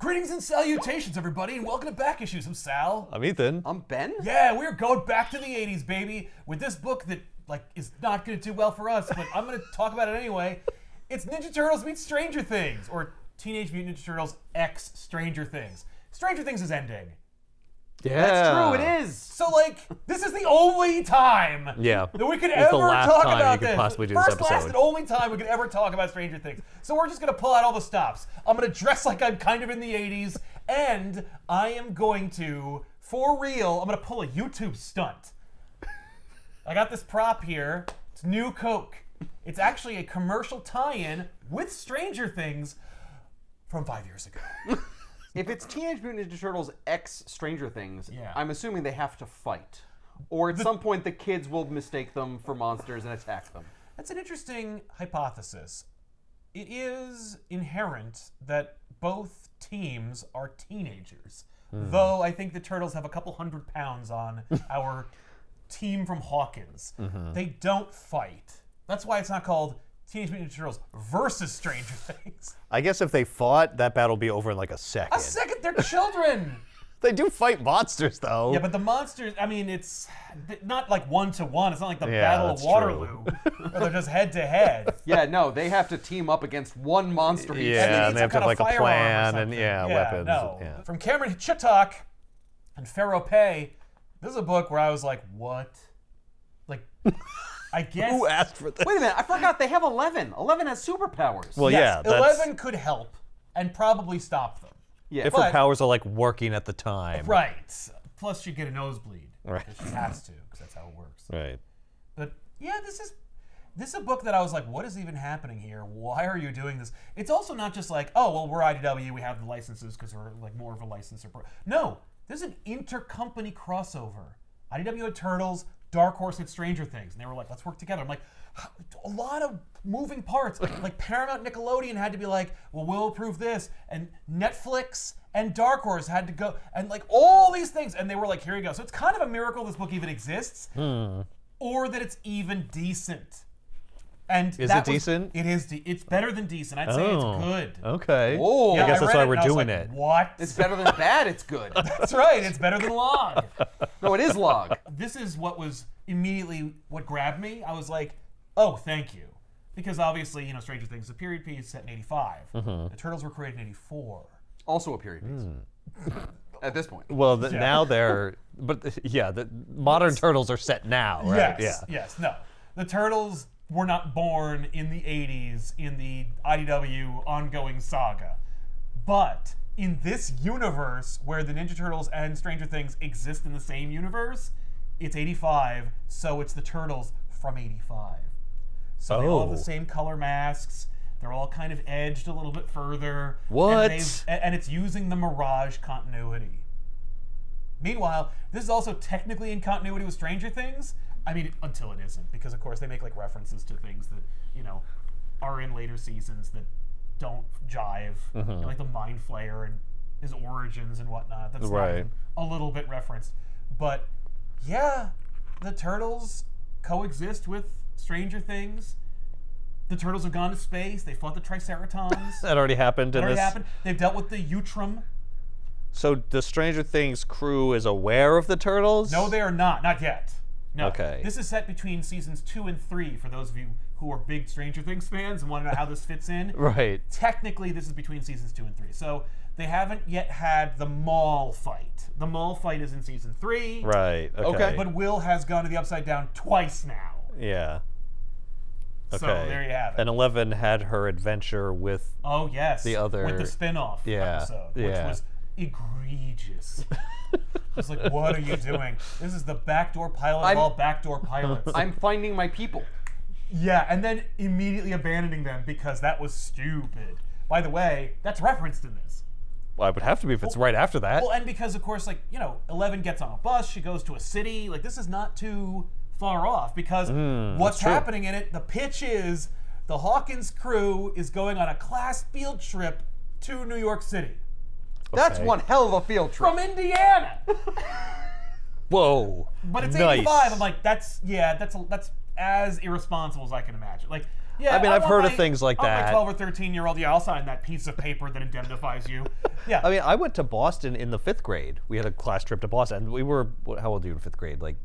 Greetings and salutations, everybody, and welcome to Back Issues. I'm Sal. I'm Ethan. I'm Ben. Yeah, we're going back to the 80s, baby, with this book that, is not going to do well for us, but I'm going to talk about it anyway. It's Ninja Turtles meets Stranger Things, or Teenage Mutant Ninja Turtles X Stranger Things. Stranger Things is ending. Yeah. That's true, it is. So, this is the only time Yeah. that we could It's ever the last talk time about you could this. possibly do this First, last, episode. and only time we could ever talk about Stranger Things. So we're just going to pull out all the stops. I'm going to dress like I'm kind of in the 80s, and I am going to, for real, I'm going to pull a YouTube stunt. I got this prop here. It's New Coke. It's actually a commercial tie-in with Stranger Things from 5 years ago. If it's Teenage Mutant Ninja Turtles X Stranger Things, Yeah. I'm assuming they have to fight. Or at some point the kids will mistake them for monsters and attack them. That's an interesting hypothesis. It is inherent that both teams are teenagers. Though I think the Turtles have a couple 100 pounds on our team from Hawkins. They don't fight. That's why it's not called Teenage Mutant Ninja Turtles versus Stranger Things. I guess if they fought, that battle would be over in like a second. A second, they're children. They do fight monsters, though. Yeah, but the monsters, I mean, it's not like one-to-one. It's not like the Yeah, Battle of that's Waterloo, where they're just head-to-head. Yeah, no, they have to team up against one monster each. Yeah, need and they some have to have kind like of a firearm or plan and something. weapons. No. Yeah. From Cameron Chittock and Pharaoh Pei, this is a book where I was like, what? I guess. Who asked for this? Wait a minute, I forgot they have 11. 11 has superpowers. Well, Yes, yeah, that's 11 could help and probably stop them. yeah. if but- her powers are like working at the time. Right. Plus, she'd get a nosebleed. Right. Because she has to, because that's how it works. Right. But yeah, this is a book that I was like, what is even happening here? Why are you doing this? It's also not just like, oh, well, we're IDW, we have the licenses because we're like more of a licensor. No, there's an intercompany crossover. IDW had Turtles, Dark Horse had Stranger Things, and they were like, let's work together. I'm like, a lot of moving parts. Like Paramount Nickelodeon had to be like, well, we'll approve this, and Netflix and Dark Horse had to go, and like all these things, and they were like, here you go. So it's kind of a miracle this book even exists, or that it's even decent. And Is that it decent? It is. It's better than decent. I'd say it's good. Okay. Oh, Yeah, I guess that's read why it we're and I was doing like, it. What? it's better than bad, it's good. That's right. It's better than Log. No, it is Log. This is what was immediately what grabbed me. I was like, oh, thank you. Because obviously, Stranger Things is a period piece set in 85. The Turtles were created in 84. Also a period piece. At this point. Well, now they're, but yeah, the modern Turtles are set now, right? Yes. No. The Turtles were not born in the 80s in the IDW ongoing saga. But in this universe where the Ninja Turtles and Stranger Things exist in the same universe, it's 85, so it's the Turtles from 85. So they all have the same color masks. They're all kind of edged a little bit further. What? And it's using the Mirage continuity. Meanwhile, this is also technically in continuity with Stranger Things. I mean, until it isn't, because of course they make references to things that, are in later seasons that don't jive. Like the Mind Flayer and his origins and whatnot. That's Right. a little bit referenced. But yeah, the Turtles coexist with Stranger Things. The Turtles have gone to space. They fought the Triceratons. That already happened in this. happened. They've dealt with the Utrum. So the Stranger Things crew is aware of the Turtles? No, they are not. Not yet. No. Okay. This is set between seasons 2 and 3 for those of you who are big Stranger Things fans and want to know how this fits in. Right. Technically, this is between seasons 2 and 3. So they haven't yet had the mall fight. The mall fight is in season 3. Right. Okay. But Will has gone to the Upside Down twice now. Yeah. Okay. So there you have it. And 11 had her adventure with. Oh, yes. The other- With the spin-off episode, which yeah. was egregious. I was like, what are you doing? This is the backdoor pilot of all backdoor pilots. I'm finding my people. Yeah, and then immediately abandoning them because that was stupid. By the way, that's referenced in this. Well, it would have to be if it's right after that. Well, and because, of course, 11 gets on a bus, she goes to a city. This is not too far off because what's true. happening in it, the pitch is the Hawkins crew is going on a class field trip to New York City. That's Okay. one hell of a field trip. From Indiana! Whoa. But it's Nice. 85. I'm like, that's as irresponsible as I can imagine. Yeah, I mean, I've want heard of my- things like I want that. My 12 or 13-year-old, yeah, I'll sign that piece of paper that indemnifies you. Yeah. I mean, I went to Boston in the 5th grade. We had a class trip to Boston. We were, how old are you in 5th grade? Like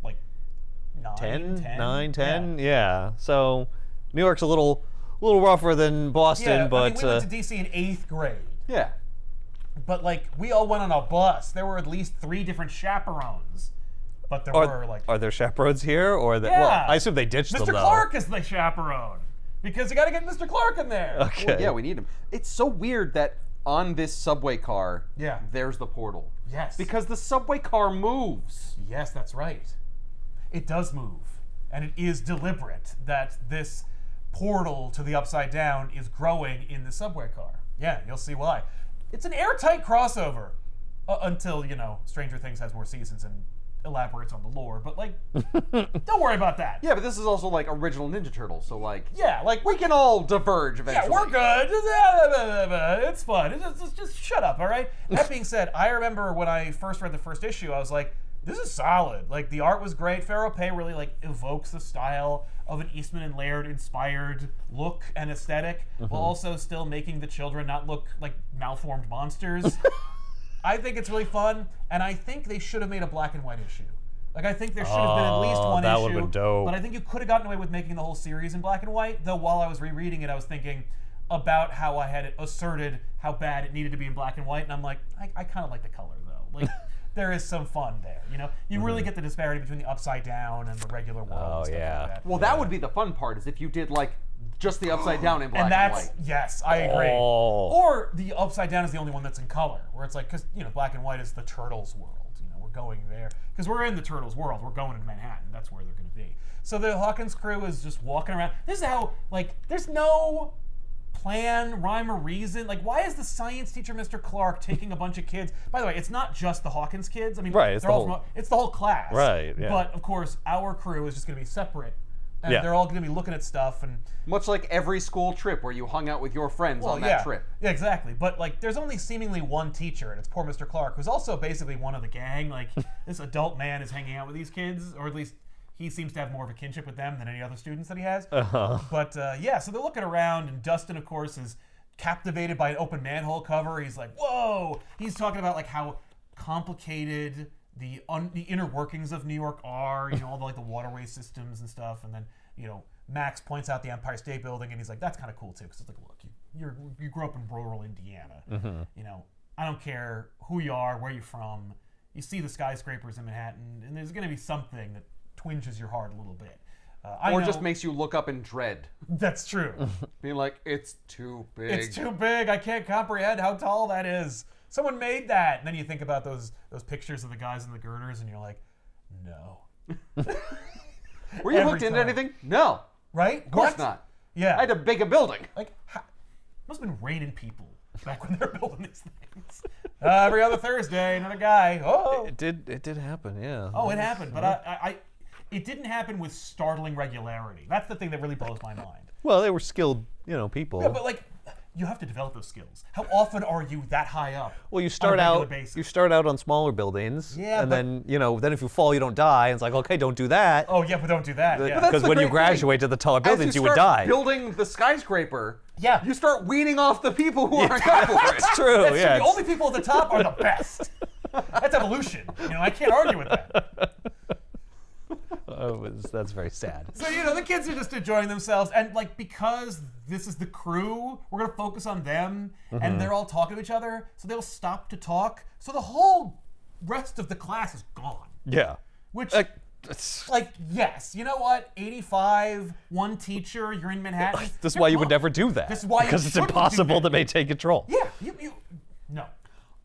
10? 9, 10? Yeah. So New York's a little rougher than Boston, Yeah, but I mean, we went to D.C. in 8th grade. Yeah. But, like, we all went on a bus. There were at least 3 different chaperones. But there were, like... are there chaperones here? Or Yeah. Well, I assume they ditched them, Mr. though. Clark is the chaperone. Because you got to get Mr. Clark in there. Okay. Well, yeah, we need him. It's so weird that on this subway car, Yeah. there's the portal. Yes. Because the subway car moves. Yes, that's right. It does move. And it is deliberate that this portal to the Upside Down is growing in the subway car. Yeah, you'll see why. It's an airtight crossover until, Stranger Things has more seasons and elaborates on the lore. But, like, don't worry about that. Yeah, but this is also like original Ninja Turtles, so like Yeah, like, we can all diverge eventually. yeah, we're good. It's fun. Just shut up, all right? That being said, I remember when I first read the first issue, I was like, this is solid. Like, the art was great. Pharaoh Pay really, like, evokes the style of an Eastman and Laird-inspired look and aesthetic, while also still making the children not look like malformed monsters. I think it's really fun, and I think they should have made a black and white issue. Like, I think there should have been at least one that issue. would've been dope. But I think you could have gotten away with making the whole series in black and white, though while I was rereading it, I was thinking about how I had asserted how bad it needed to be in black and white, and I'm like, I kind of like the color, though. Like, there is some fun there, You really get the disparity between the Upside Down and the regular world and stuff yeah. like that. Well, that would be the fun part, is if you did like just the upside down in black And and, that's, white. yes, I agree. Oh. Or the Upside Down is the only one that's in color, where it's like, because, black and white is the Turtles world. We're going there. Because we're in the Turtles world. We're going to Manhattan. That's where they're going to be. So the Hawkins crew is just walking around. This is how, like, there's no plan, rhyme, or reason. Like, why is the science teacher, Mr. Clark, taking a bunch of kids? By the way, it's not just the Hawkins kids. I mean, Right, it's they're the all whole- from, it's the whole class. Right, yeah. But, of course, our crew is just going to be separate. And Yeah. they're all going to be looking at stuff and... Much like every school trip where you hung out with your friends on that trip. Yeah, exactly. But, like, there's only seemingly one teacher, and it's poor Mr. Clark, who's also basically one of the gang. Like, this adult man is hanging out with these kids, or at least he seems to have more of a kinship with them than any other students that he has. But, yeah, so they're looking around, and Dustin, of course, is captivated by an open manhole cover. He's like, whoa! He's talking about, like, how complicated the inner workings of New York are, all the, like, the waterway systems and stuff, and then, Max points out the Empire State Building, and he's like, that's kind of cool, too, because it's like, look, you grew up in rural Indiana. I don't care who you are, where you're from. You see the skyscrapers in Manhattan, and there's going to be something that twinges your heart a little bit. Or just makes you look up in dread. That's true. Being like, it's too big. It's too big. I can't comprehend how tall that is. Someone made that. And then you think about those pictures of the guys in the girders, and you're like, no. Were you Every hooked into time. anything? No. Right? Of course What? not. Yeah. I had to bake a building. Like, must have been raining people back when they were building these things. Every other Thursday, another guy. Oh, It did happen, yeah. oh, it happened, but it didn't happen with startling regularity. That's the thing that really blows my mind. Well, they were skilled, people. Yeah, but like, you have to develop those skills. How often are you that high up? Well, you on a start regular out basis? you start out on smaller buildings, Yeah, and but- then if you fall, you don't die. And it's like, okay, don't do that, Oh yeah, but don't do that. Yeah. that's because the when you great graduate to the taller As buildings, you would start die. building the skyscraper, Yeah. you start weeding off the people who aren't up for it. That's true. That's true. Yeah, The only people at the top are the best. That's evolution. I can't argue with that. that's very sad. So, the kids are just enjoying themselves. And, like, because this is the crew, we're going to focus on them. And they're all talking to each other. So they'll stop to talk. So the whole rest of the class is gone. Yeah. Which, It's- like, yes. You know what? 85, one teacher, you're in Manhattan. This is You're why you would gone. never do that. This is why you because it's shouldn't do impossible that. to maintain control. Yeah. No.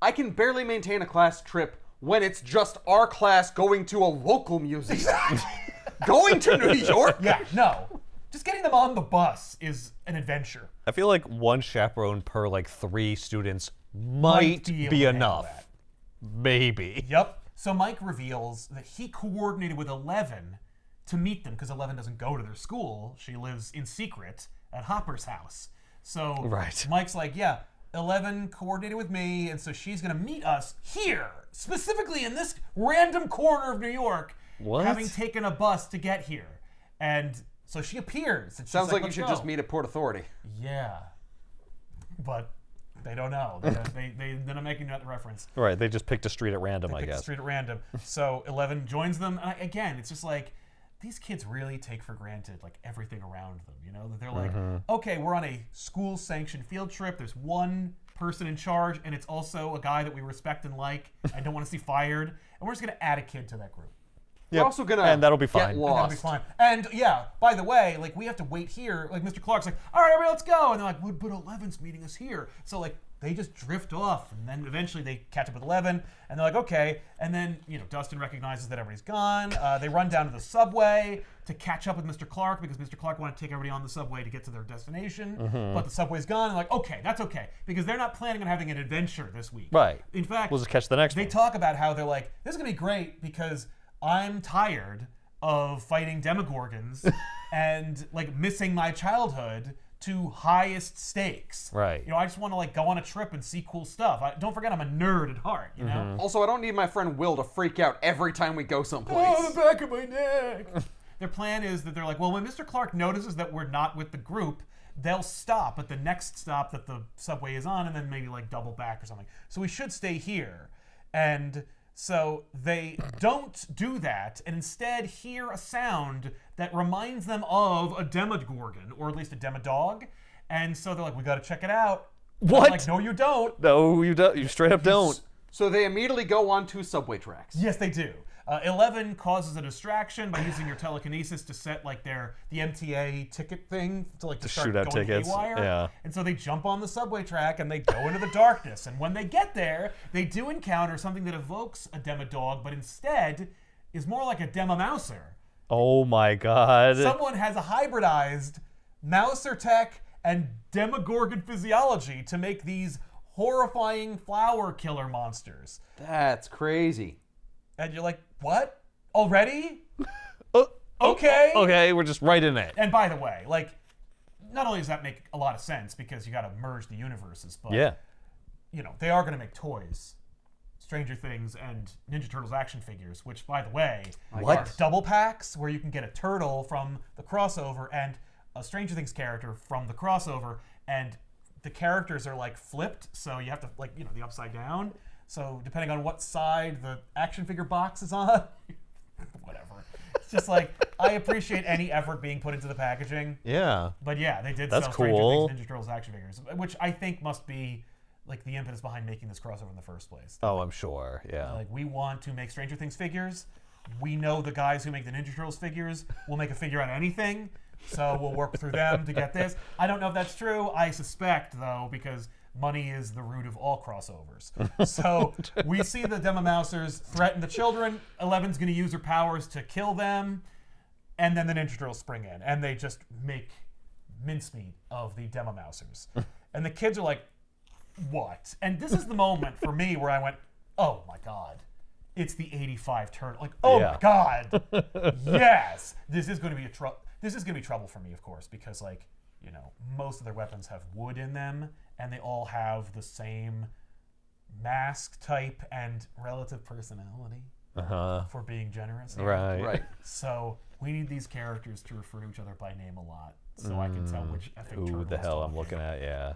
I can barely maintain a class trip when it's just our class going to a local museum. Going to New York? Yeah, no. Just getting them on the bus is an adventure. I feel like one chaperone per 3 students might be able be to handle enough. that. Maybe. Yep. So Mike reveals that he coordinated with 11 to meet them because 11 doesn't go to their school. She lives in secret at Hopper's house. So Right. Mike's like, yeah, 11 coordinated with me, and so she's going to meet us here, specifically in this random corner of New York, What? having taken a bus to get here. And So she appears. And she's Sounds like you "Let's should go." just meet at Port Authority. Yeah. But they don't know. They're not making that reference. Right, they just picked a street at random, I Pick the guess. street at random. So 11 joins them. And again, it's just like, these kids really take for granted like everything around them. You know, that they're like, okay, we're on a school-sanctioned field trip. There's one person in charge, and it's also a guy that we respect and like. I don't want to see fired, and we're just gonna add a kid to that group. We're also gonna and that'll be fine. get And lost. that'll be fine. And yeah, by the way, like we have to wait here. Like Mr. Clark's like, all right, everybody, let's go. And they're like, but 11's meeting us here. So like they just drift off, and then eventually they catch up with 11, and they're like, okay. And then Dustin recognizes that everybody's gone. They run down to the subway to catch up with Mr. Clark because Mr. Clark wanted to take everybody on the subway to get to their destination, but the subway's gone. And like, okay, that's okay because they're not planning on having an adventure this week. Right. In fact, We'll just catch the next they one. talk about how they're like, this is gonna be great because I'm tired of fighting demogorgons and like missing my childhood to highest stakes. Right. I just want to like go on a trip and see cool stuff. Don't forget I'm a nerd at heart, you know? Also, I don't need my friend Will to freak out every time we go someplace. Oh, the back of my neck. Their plan is that they're like, well, when Mr. Clark notices that we're not with the group, they'll stop at the next stop that the subway is on and then maybe like double back or something. So we should stay here. And so they don't do that and instead hear a sound that reminds them of a demogorgon, or at least a demodog. And so they're like, we got to check it out. What? I'm like, no, you don't. No, you don't. You straight up don't. So they immediately go onto subway tracks. Yes, they do. 11 causes a distraction by using your telekinesis to set like the MTA ticket thing to like to start shoot out going tickets, haywire. yeah. And so they jump on the subway track and they go into the darkness. And when they get there, they do encounter something that evokes a demodog, but instead is more like a Demomouser. Oh my god. Someone has a hybridized Mouser tech and Demogorgon physiology to make these horrifying flower killer monsters. That's crazy. And you're like, what? Already? Oh, Okay. Okay, we're just right in it. And by the way, like, not only does that make a lot of sense because you got to merge the universes, but Yeah. they are going to make toys, Stranger Things and Ninja Turtles action figures. Which, by the way, What? are double packs where you can get a turtle from the crossover and a Stranger Things character from the crossover, and the characters are like flipped, so you have to like the upside down. So depending on what side the action figure box is on, whatever. It's just like I appreciate any effort being put into the packaging. Yeah. But yeah, they did That's sell Stranger cool. Things Ninja Turtles action figures, which I think must be like the impetus behind making this crossover in the first place. Oh, I'm sure. Yeah. Like we want to make Stranger Things figures. We know the guys who make the Ninja Turtles figures will make a figure out of anything, so we'll work through them to get this. I don't know if that's true. I suspect though, because money is the root of all crossovers. So we see the Demomousers threaten the children. 11's going to use her powers to kill them, and then the Ninja Turtles spring in, and they just make mincemeat of the Demomousers. And the kids are like, what? And this is the moment for me where I went, oh my god, it's the 85 turtle. Like, oh Yeah. my god, yes, this is going to be this is going to be trouble for me, of course, because like most of their weapons have wood in them, and they all have the same mask type and relative personality. For being generous. here. Right. So we need these characters to refer to each other by name a lot, so I can tell which effing turtle Ooh, the is hell I'm talking. looking at. Yeah.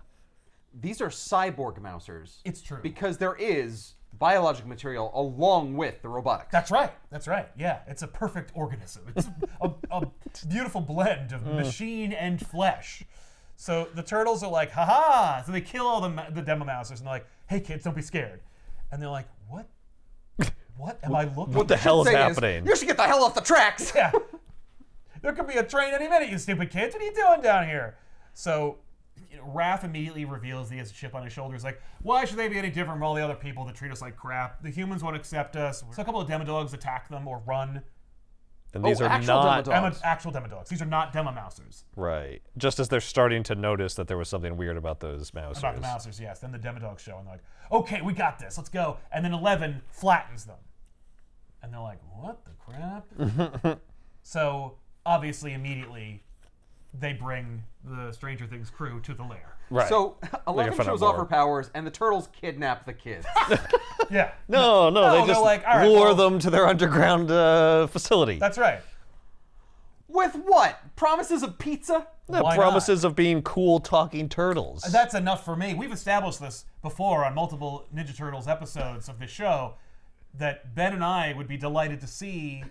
These are cyborg mousers. It's true. Because there is biological material along with the robotics. That's right. That's right. Yeah, it's a perfect organism. It's a beautiful blend of machine and flesh. So the turtles are like, haha! So they kill all the Demomousers, and they're like, hey kids, don't be scared. And they're like, what? What am I looking What the at? hell is Thing happening? you should get the hell off the tracks. Yeah. There could be a train any minute, you stupid kids. What are you doing down here? So Raph immediately reveals he has a chip on his shoulder. He's like, why should they be any different from all the other people that treat us like crap? The humans won't accept us. So a couple of Demodogs attack them or run. And these are actual not Demodogs. Actual Demodogs. These are not Demomousers. right. Just as they're starting to notice that there was something weird about those mousers. About the Mousers, yes. Then the Demodogs show, and they're like, okay, we got this. Let's go. And then 11 flattens them. And they're like, what the crap? So, obviously, immediately, they bring the Stranger Things crew to the lair. Right. So 11 find out shows off more. her powers, and the turtles kidnap the kids. Yeah. No, No, they they're just like, all right, lure well- them to their underground facility. That's right. With what? Promises of pizza? The Why promises of being cool talking turtles. That's enough for me. We've established this before on multiple Ninja Turtles episodes of this show, that Ben and I would be delighted to see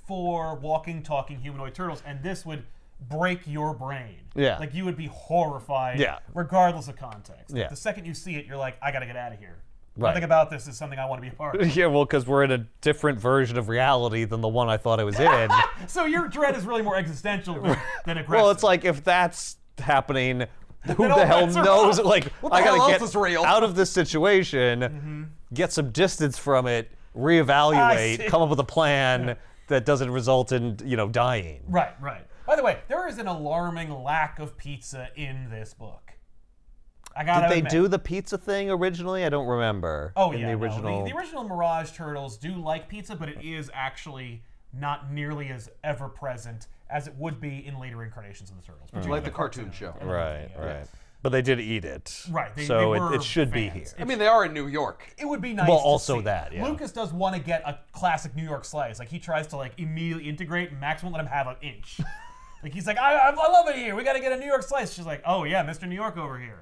4 walking, talking humanoid turtles, and this would break your brain. Yeah. Like, you would be horrified, Yeah. regardless of context. Yeah. The second you see it, you're like, I gotta get out of here. Right. Nothing about this is something I want to be a part of. Yeah, well, because we're in a different version of reality than the one I thought I was in. So your dread is really more existential than aggressive. Well, it's like, if that's happening, who all the hell bets are knows? off. Like, What the I hell gotta else get is real? out of this situation, get some distance from it, I reevaluate, see. come up with a plan that doesn't result in, dying. Right. By the way, there is an alarming lack of pizza in this book. I gotta Did they admit. do the pizza thing originally? I don't remember. Oh, in yeah. the no. original. The original Mirage Turtles do like pizza, but it is actually not nearly as ever present as it would be in later incarnations of the Turtles. particularly Like the cartoon show. Right. But they did eat it. Right, so they were it should be fans. here. I mean, they are in New York. It would be nice Well, to also see. that, yeah. Lucas does want to get a classic New York slice. Like, he tries to, like, immediately integrate, and Max won't let him have an inch. Like, he's like, I love it here. We got to get a New York slice. She's like, oh, yeah, Mr. New York over here.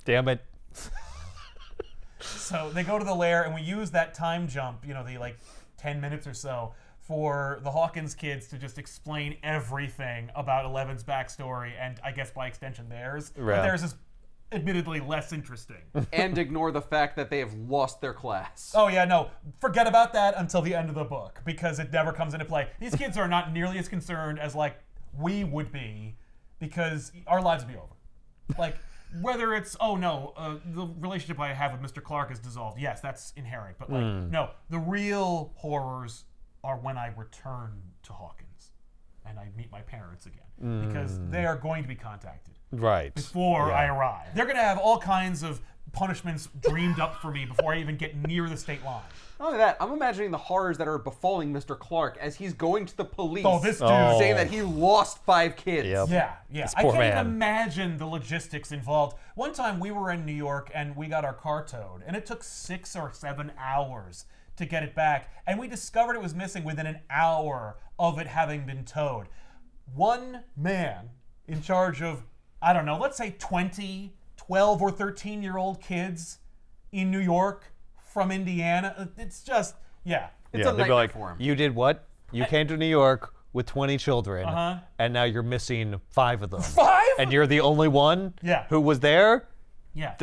Damn it. So they go to the lair, and we use that time jump, the, 10 minutes or so, for the Hawkins kids to just explain everything about Eleven's backstory, and I guess by extension theirs. But Right. theirs is admittedly less interesting. And ignore the fact that they have lost their class. Oh yeah, no, forget about that until the end of the book, because it never comes into play. These kids are not nearly as concerned as, like, we would be, because our lives would be over. Like, whether it's, the relationship I have with Mr. Clark is dissolved. Yes, that's inherent. But, like, no, the real horrors are when I return to Hawkins and I meet my parents again, because they are going to be contacted Right. before Yeah. I arrive. They're going to have all kinds of punishments dreamed up for me before I even get near the state line. Not only that, I'm imagining the horrors that are befalling Mr. Clark as he's going to the police Oh, this dude. Oh. saying that he lost 5 kids. Yep. Yeah. This I poor can't even man. imagine the logistics involved. One time we were in New York and we got our car towed, and it took 6 or 7 hours to get it back, and we discovered it was missing within an hour of it having been towed. One man in charge of, I don't know, let's say 20, 12 or 13-year-old kids in New York from Indiana. It's just, yeah. It's a they'd be nightmare like, for him. you did what? You came to New York with 20 children, Uh-huh. and now you're missing 5 of them. 5? And you're the only one Yeah. who was there? Yeah.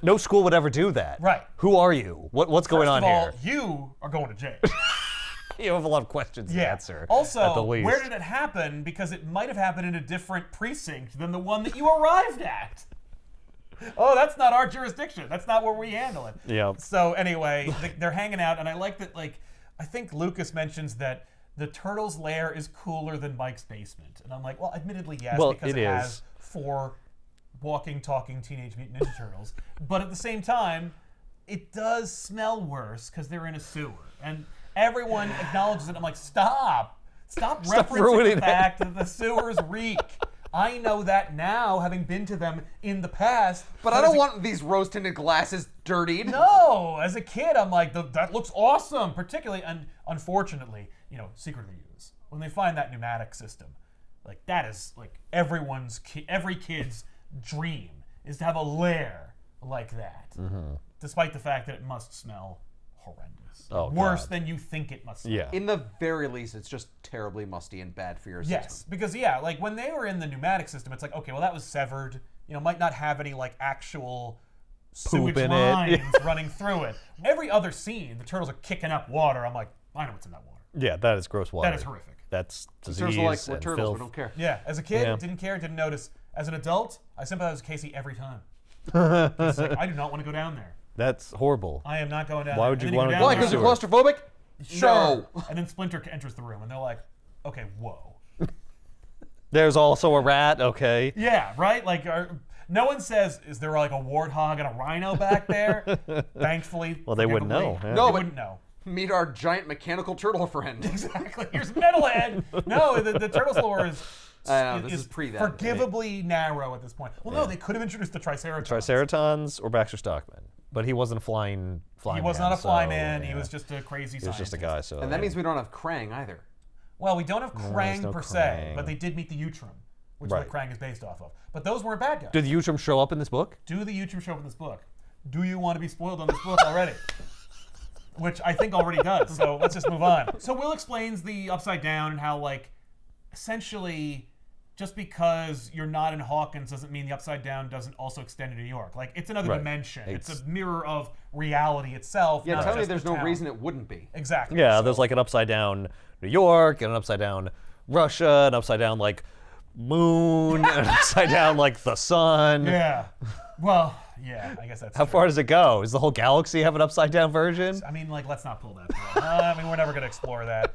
No school would ever do that. Right. Who are you? What's going First on of all, here? you are going to jail. You have a lot of questions to answer. at the Also, least. where did it happen? Because it might have happened in a different precinct than the one that you arrived at. Oh, that's not our jurisdiction. That's not where we handle it. Yep. So anyway, they're hanging out, and I like that. Like, I think Lucas mentions that the Turtles' lair is cooler than Mike's basement, and I'm like, well, admittedly, yes, Well, because it it is. has 4 walking, talking Teenage Mutant Ninja Turtles. But at the same time, it does smell worse because they're in a sewer, and everyone acknowledges it. I'm like, stop referencing ruining the it. fact that the sewers reek. I know that now, having been to them in the past. But I as don't a- want these rose-tinted glasses dirtied. No, as a kid, I'm like, that looks awesome. Particularly, and unfortunately, Secret of the Ooze, when they find that pneumatic system, like, that is like every kid's dream is to have a lair like that. Despite the fact that it must smell horrendous. Oh, Worse God. than you think it must smell. Yeah. In the very least, it's just terribly musty and bad for your system. Yes, because like when they were in the pneumatic system, it's like, okay, well, that was severed. Might not have any like actual sewage in it. lines running through it. Every other scene, the turtles are kicking up water. I'm like, I know what's in that water. Yeah, that is gross water. That is horrific. That's disease Turtles are like, we're and turtles, filth. we don't care. Yeah, as a kid, Yeah. didn't care, didn't notice. As an adult, I sympathize with Casey every time. He's like, I do not want to go down there. That's horrible. I am not going down Why there. would you And then wanna go go down Why? down Because there. you're claustrophobic? Sure. No. And then Splinter enters the room, and they're like, okay, whoa. There's also a rat, okay. Yeah, right? Like, no one says, is there like a warthog and a rhino back there? Thankfully. Well, they wouldn't know, forgivably, yeah. No, they but- wouldn't know. Meet our giant mechanical turtle friend. Exactly. Here's Metalhead. No, the Turtles lore is I know, this is pre that. forgivably narrow at this point. Well, no, they could have introduced the Triceratops. Triceratons or Baxter Stockman. But he wasn't a flying He was man, not a flyman. so, He yeah. was just a crazy He was scientist. just a guy, so. And that means we don't have Krang either. Well, we don't have Krang no per se, Krang. but they did meet the Utrum, which is Right. what Krang is based off of. But those weren't bad guys. Did the Utrum show up in this book? Do the Utrum show up in this book? Do you want to be spoiled on this book already? Which I think already does, so let's just move on. So Will explains the Upside Down and how, like, essentially, just because you're not in Hawkins doesn't mean the Upside Down doesn't also extend to New York. Like, it's another Right. dimension. It's It's- a mirror of reality itself. Yeah, not tell me just there's the no town. reason it wouldn't be. Exactly. Yeah, So- there's like an upside down New York, and an upside down Russia, an upside down like moon, and an upside down like the sun. Yeah. Well, yeah, I guess that's How true. far does it go? Does the whole galaxy have an upside down version? I mean, like, let's not pull that through. I mean, we're never going to explore that.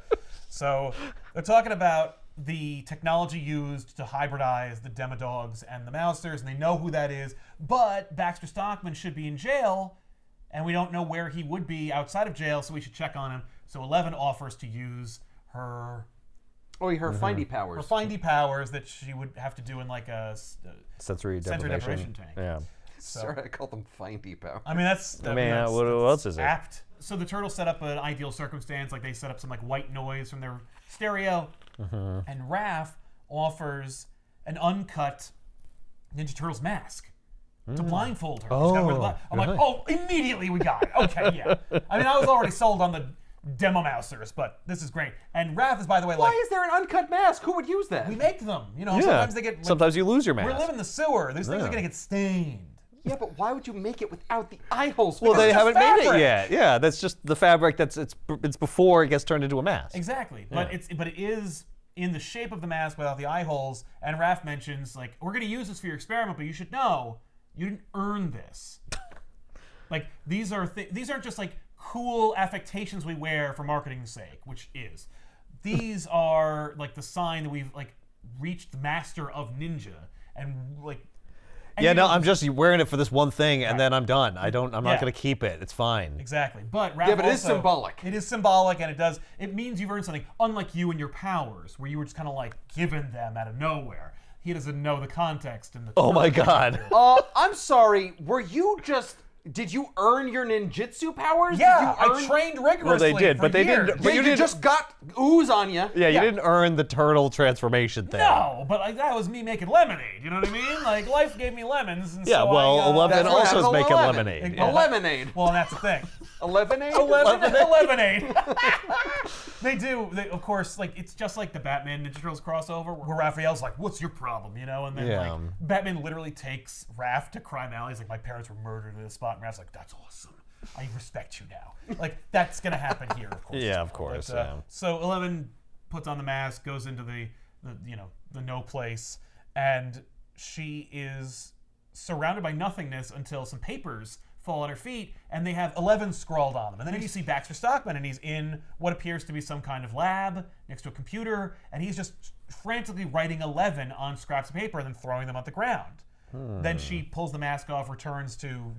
So they're talking about the technology used to hybridize the Demodogs and the Mousers, and they know who that is. But Baxter Stockman should be in jail, and we don't know where he would be outside of jail, so we should check on him. So 11 offers to use her Oh, her findy her powers. findy powers that she would have to do in like a Sensory sensory deprivation. deprivation tank. Yeah. Sorry, I called them findy powers. I mean, that's I mean, what else is it? apt. So the turtles set up an ideal circumstance, like they set up some like white noise from their stereo, and Raph offers an uncut Ninja Turtles mask to blindfold her. She's gotta wear the Oh, I'm like, right. oh, immediately we got it. Okay, yeah. I mean, I was already sold on the Demomousers, but this is great. And Raph is, by the way, Why like, is there an uncut mask? Who would use that? we make them. You know, Yeah. sometimes they get. Like, Sometimes you lose your mask. we're living in the sewer. These things are Yeah. gonna get stained. Yeah, but why would you make it without the eye holes? Well, they just haven't made it fabric. yet. Yeah, that's just the fabric. It's before it gets turned into a mask. Exactly, but it is in the shape of the mask without the eye holes. And Raph mentions, like, we're going to use this for your experiment, but you should know you didn't earn this. Like, these aren't just like cool affectations we wear for marketing's sake, which is. These are like the sign that we've like reached master of ninja, and like. And Yeah, you no, know- I'm just wearing it for this one thing, and Right. then I'm done. I'm Yeah. not gonna keep it. It's fine. Exactly, but Raph Yeah, but it is also- symbolic. It is symbolic, and it means you've earned something. Unlike you and your powers, where you were just kind of like given them out of nowhere. He doesn't know the context and the. Oh my God. I'm sorry. Did you earn your ninjutsu powers? Yeah, Did you I earn... trained rigorously. Well, they did, for but they years. didn't- Yeah, but you, you didn't- just got ooze on you. Yeah, you Yeah. didn't earn the turtle transformation thing. No, but like that was me making lemonade. You know what I mean? Like life gave me lemons, and Yeah, so well, I, 11 That's what also is happened to making 11. lemonade. A lemonade. Well, and that's the thing. A lemonade? Lemonade. They do. Of course, like it's just like the Batman Ninja Turtles crossover, where Raphael's like, "What's your problem?" You know, and then Yeah. like Batman literally takes Raph to crime alley. He's like, "My parents were murdered in this spot," and Raph's like, "That's awesome. I respect you now." Like that's gonna happen here, of course. Yeah, of course, But, yeah. So 11 puts on the mask, goes into the no place, and she is surrounded by nothingness until some papers fall at her feet, and they have 11 scrawled on them. And then you see Baxter Stockman, and he's in what appears to be some kind of lab next to a computer, and he's just frantically writing 11 on scraps of paper and then throwing them on the ground. Then she pulls the mask off, returns to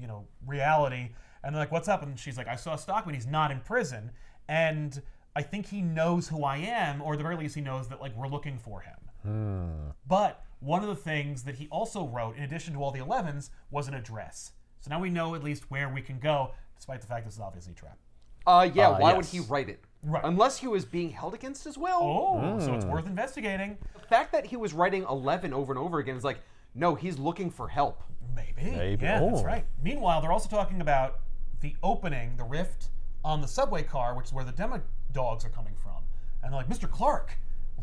reality, and they're like, "What's up?" And she's like, "I saw Stockman. He's not in prison, and I think he knows who I am, or at the very least, he knows that like we're looking for him." But one of the things that he also wrote, in addition to all the 11s, was an address. So now we know at least where we can go, despite the fact this is obviously a trap. Why would yes. he write it? Right. Unless he was being held against his will. Oh, so it's worth investigating. The fact that he was writing 11 over and over again is like, no, he's looking for help. Maybe. Maybe. Yeah, that's Oh. right. Meanwhile, they're also talking about the opening, the rift on the subway car, which is where the Demodogs are coming from. And they're like, Mr. Clark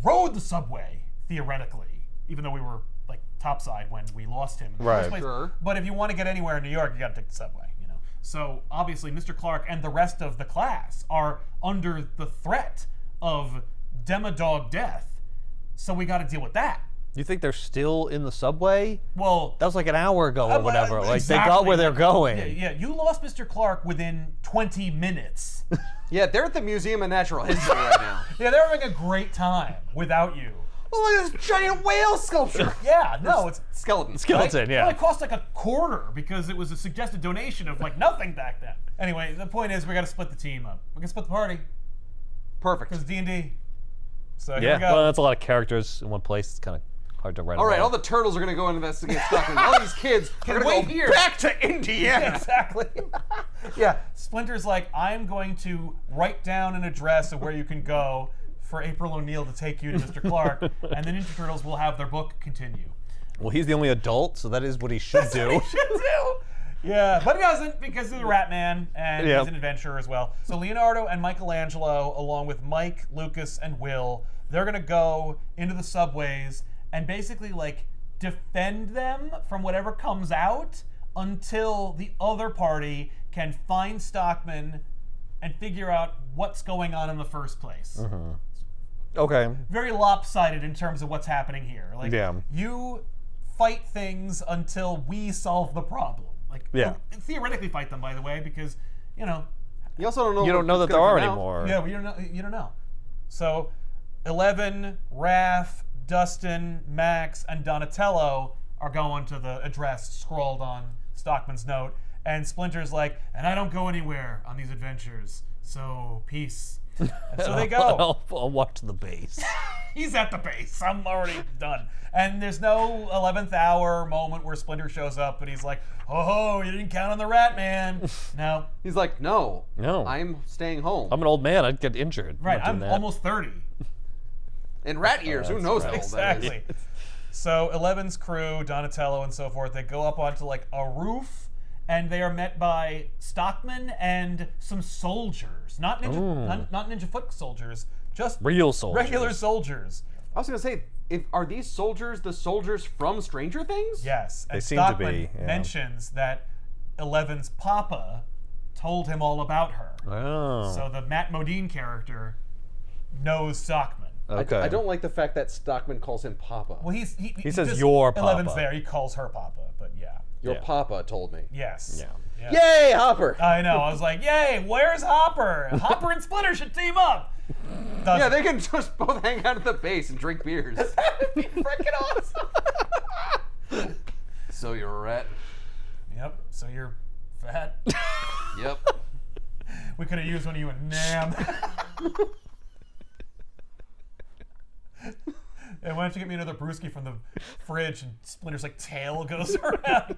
rode the subway, theoretically, even though we were like topside when we lost him in the Right. first place. Sure. But if you want to get anywhere in New York, you got to take the subway, So obviously, Mr. Clark and the rest of the class are under the threat of Demodog death. So we got to deal with that. You think they're still in the subway? Well, That was like an hour ago or whatever. Like they got exactly. where they're going. Yeah, you lost Mr. Clark within 20 minutes. Yeah, they're at the Museum of Natural History right now. Yeah, they're having a great time without you. Oh, look at this giant whale sculpture. Yeah, no, it's Skeleton. Skeleton, It yeah. only cost like a quarter because it was a suggested donation of like nothing back then. Anyway, the point is we got to split the team up. We can split the party Perfect. because D&D. So here Yeah, we go. well, that's a lot of characters in one place. It's kind of hard to write. All right, all all the turtles are going to go investigate Stockman. All these kids are going wait to go here. back to Indiana. Exactly. Yeah, Splinter's like, I'm going to write down an address of where you can go for April O'Neil to take you to Mr. Clark, and the Ninja Turtles will have their book continue. Well, he's the only adult, so that is what he should do. Yeah, but he doesn't because he's a rat man and he's an adventurer as well. So Leonardo and Michelangelo, along with Mike, Lucas, and Will, they're gonna go into the subways and basically like defend them from whatever comes out until the other party can find Stockman and figure out what's going on in the first place. Okay. Very lopsided in terms of what's happening here. Like, you fight things until we solve the problem. Like, theoretically fight them, by the way, because, you know. You also don't know. You don't know that there are anymore. Yeah, you don't know. So, 11, Raph, Dustin, Max, and Donatello are going to the address scrawled on Stockman's note, and Splinter's like, and I don't go anywhere on these adventures, so peace. And so they go. I'll watch the base. He's at the base. I'm already done. And there's no 11th hour moment where Splinter shows up and he's like, oh, you didn't count on the Rat Man. No. He's like, no, I'm staying home. I'm an old man. I'd get injured. Right, I'm almost 30. In rat years, who knows how old that is. Exactly. So 11's crew, Donatello and so forth, they go up onto like a roof and they are met by Stockman and some soldiers. Not ninja foot soldiers, just real soldiers. Regular soldiers. I was going to say, are these soldiers the soldiers from Stranger Things? Yes. And they seem Stockman to be. Yeah. mentions that 11's papa told him all about her. Oh. So the Matt Modine character knows Stockman. Okay. I don't like the fact that Stockman calls him Papa. Well, he says just, your papa. 11's there. He calls her papa, but yeah. Your Papa told me. Yes. Yeah. Yay, Hopper! I know. I was like, yay, where's Hopper? Hopper and Splinter should team up. Yeah, they can just both hang out at the base and drink beers. That'd be freaking awesome. So you're a rat? Yep. So you're fat? Yep. We could have used one of you in Nam. And why don't you get me another brewski from the fridge and Splinter's like tail goes around.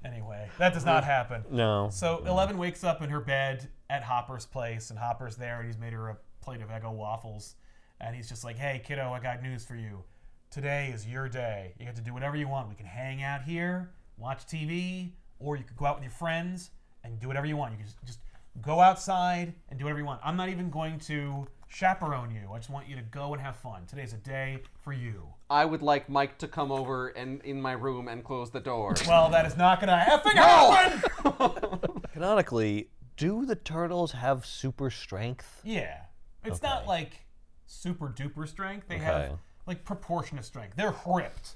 Anyway, that does not happen. No. So 11 wakes up in her bed at Hopper's place, and Hopper's there, and he's made her a plate of Eggo waffles. And he's just like, hey, kiddo, I got news for you. Today is your day. You get to do whatever you want. We can hang out here, watch TV, or you could go out with your friends and do whatever you want. You can just go outside and do whatever you want. I'm not even going to chaperone you. I just want you to go and have fun. Today's a day for you. I would like Mike to come over and in my room and close the door. Well, that is not going to effing happen! Canonically, do the turtles have super strength? Yeah. It's not like super duper strength. They have like proportionate strength. They're ripped.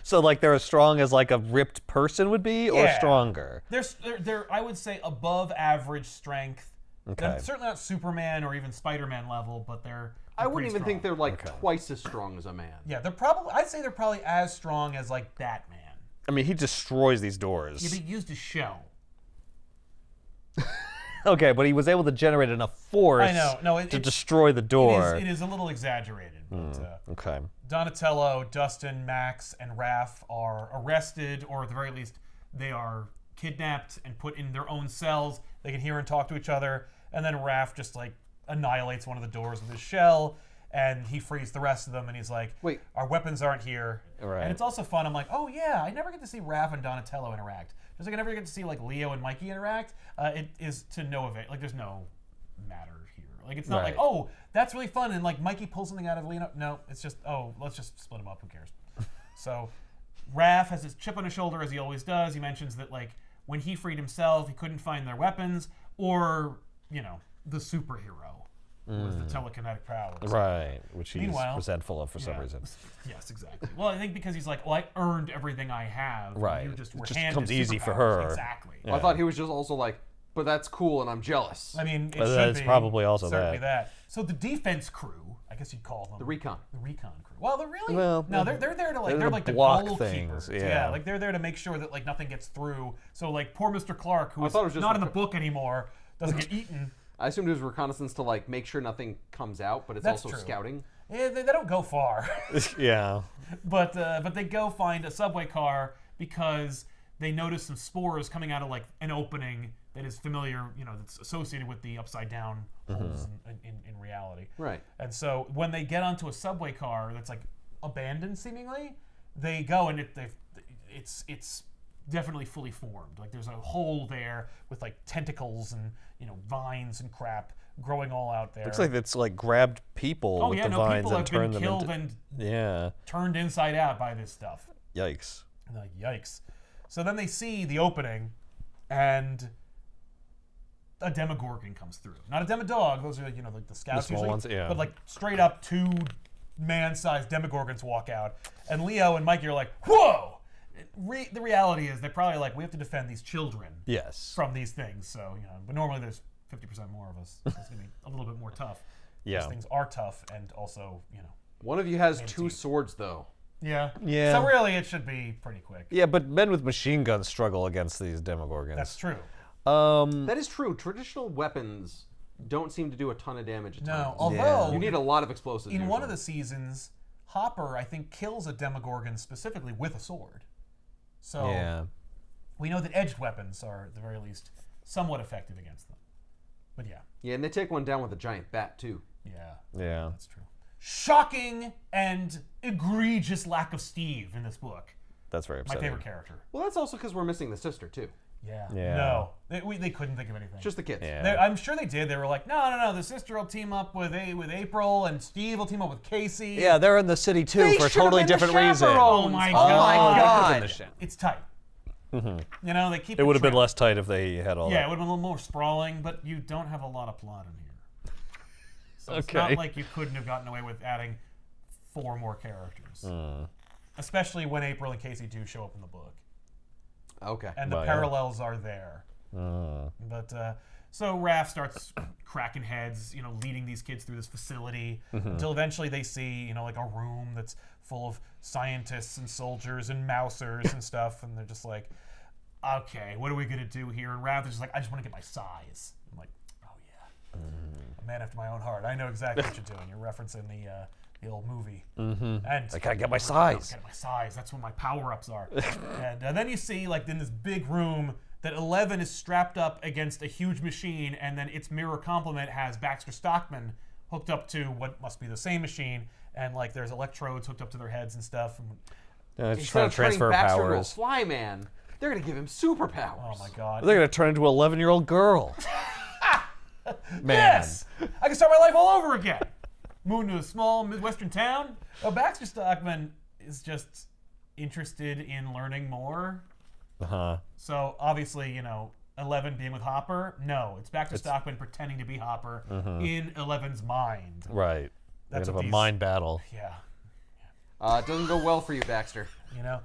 So like they're as strong as like a ripped person would be, or stronger? They're I would say above average strength. Okay. They're certainly not Superman or even Spider-Man level, but they're I wouldn't even strong. think they're like twice as strong as a man. Yeah, I'd say they're probably as strong as like Batman. I mean, he destroys these doors. Yeah, but he used his shell. Okay, but he was able to generate enough force to destroy the door. It is a little exaggerated. But, Okay. Donatello, Dustin, Max, and Raph are arrested, or at the very least, they are kidnapped and put in their own cells. They can hear and talk to each other, and then Raph just like annihilates one of the doors with his shell, and he frees the rest of them, and he's like, wait, our weapons aren't here. Right. And it's also fun. I'm like, oh yeah, I never get to see Raph and Donatello interact. Just like I never get to see like Leo and Mikey interact. It is to no avail. Like there's no matter here. Like it's not like, oh, that's really fun, and like Mikey pulls something out of Leo. No, it's just, oh, let's just split them up. Who cares? So Raph has his chip on his shoulder as he always does. He mentions that like when he freed himself, he couldn't find their weapons, or the superhero was the telekinetic powers. Right, which he's resentful of for some reason. Yes, exactly. Well, I think because he's like, well, I earned everything I have. Right. You just were it just handed comes easy for superpowers. her. Exactly. Yeah. Well, I thought he was just also like, but that's cool and I'm jealous. I mean, It's probably also certainly that. So the defense crew, I guess you'd call them The Recon crew. Well, they're really no. They're there to like they're like the block goalkeepers. things. Yeah. Like they're there to make sure that like nothing gets through. So like poor Mr. Clark, who is thought it was just not in the book anymore, doesn't get eaten. I assumed it was reconnaissance to like make sure nothing comes out, but it's That's also true. scouting. Yeah, they don't go far. Yeah. But they go find a subway car because they notice some spores coming out of like an opening that is familiar, that's associated with the upside down holes in reality. Right. And so when they get onto a subway car that's like abandoned seemingly, they go and it's definitely fully formed. Like there's a hole there with like tentacles and vines and crap growing all out there. Looks like it's like grabbed people with the vines people and have been turned them killed into... and turned inside out by this stuff. Yikes. And they're like, yikes. So then they see the opening, and a Demogorgon comes through. Not a Demodog. Those are like the scouts small usually, ones, yeah. But like straight up 2 man-sized Demogorgons walk out, and Leo and Mikey are like, whoa! The reality is they're probably like, we have to defend these children from these things. So but normally there's 50% more of us. So it's gonna be a little bit more tough. Yeah. These things are tough, and also One of you has 2 swords, though. Yeah. Yeah. So really, it should be pretty quick. Yeah, but men with machine guns struggle against these Demogorgons. That's true. That is true. Traditional weapons don't seem to do a ton of damage at times. No, although You need a lot of explosives. in one usually. of the seasons, Hopper, I think, kills a Demogorgon specifically with a sword. So we know that edged weapons are, at the very least, somewhat effective against them. But yeah. Yeah, and they take one down with a giant bat, too. Yeah. That's true. Shocking and egregious lack of Steve in this book. That's very My upsetting. favorite character. Well, that's also because we're missing the sister, too. Yeah. Yeah. No. They couldn't think of anything. Just the kids. Yeah. I'm sure they did. They were like, no. The sister will team up with April, and Steve will team up with Casey. Yeah, they're in the city too They for a should have totally been the different reason. chaperones. Oh my Oh God. my God. It's tight. They keep It would have been trim. less tight if they had all Yeah, it that. would have been a little more sprawling, but you don't have a lot of plot in here. So it's Okay. not like you couldn't have gotten away with adding 4 more characters. Especially when April and Casey do show up in the book. Okay. And the Well, yeah. parallels are there. But so Raph starts cracking heads, leading these kids through this facility until eventually they see, like a room that's full of scientists and soldiers and mousers and stuff, and they're just like, okay, what are we gonna do here? And Raph is just like, I just want to get my size. I'm like, oh yeah, a man after my own heart. I know exactly what you're doing. You're referencing the old movie. And I gotta get my size. Get my size. That's what my power-ups are. And then you see, like, in this big room, that 11 is strapped up against a huge machine, and then its mirror complement has Baxter Stockman hooked up to what must be the same machine, and like there's electrodes hooked up to their heads and stuff. And, Just Instead trying of to turning transfer Baxter powers. to a fly man, they're going to give him superpowers. oh my God! They're gonna turn into an 11-year-old girl. Man. Yes, I can start my life all over again. Moving to a small Midwestern town. Oh, Baxter Stockman is just interested in learning more. So obviously, 11 being with Hopper. No, it's Baxter Stockman pretending to be Hopper in 11's mind. Right. That's They're what gonna have a these- mind battle. Yeah, It doesn't go well for you, Baxter.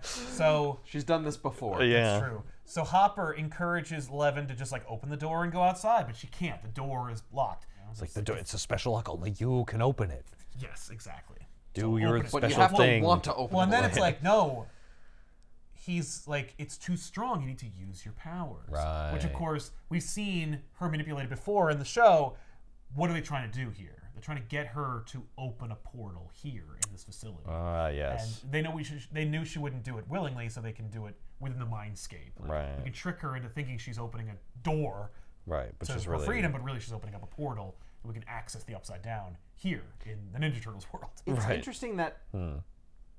So She's done this before. Yeah. it's true. So Hopper encourages 11 to just like open the door and go outside, but she can't. The door is locked. It's like the door. It's a special lock. Only you can open it. Yes, exactly. Do your open it. But you special have thing. to want to open Well, and the then door. it's like, no, he's like, it's too strong. You need to use your powers. Right. Which, of course, we've seen her manipulated before in the show. What are they trying to do here? They're trying to get her to open a portal here in this facility. Yes. And they knew she wouldn't do it willingly, so they can do it within the mindscape. Right. We can trick her into thinking she's opening a door Right. But to just her really. freedom, but really she's opening up a portal, and we can access the Upside Down here in the Ninja Turtles world. It's Right. interesting that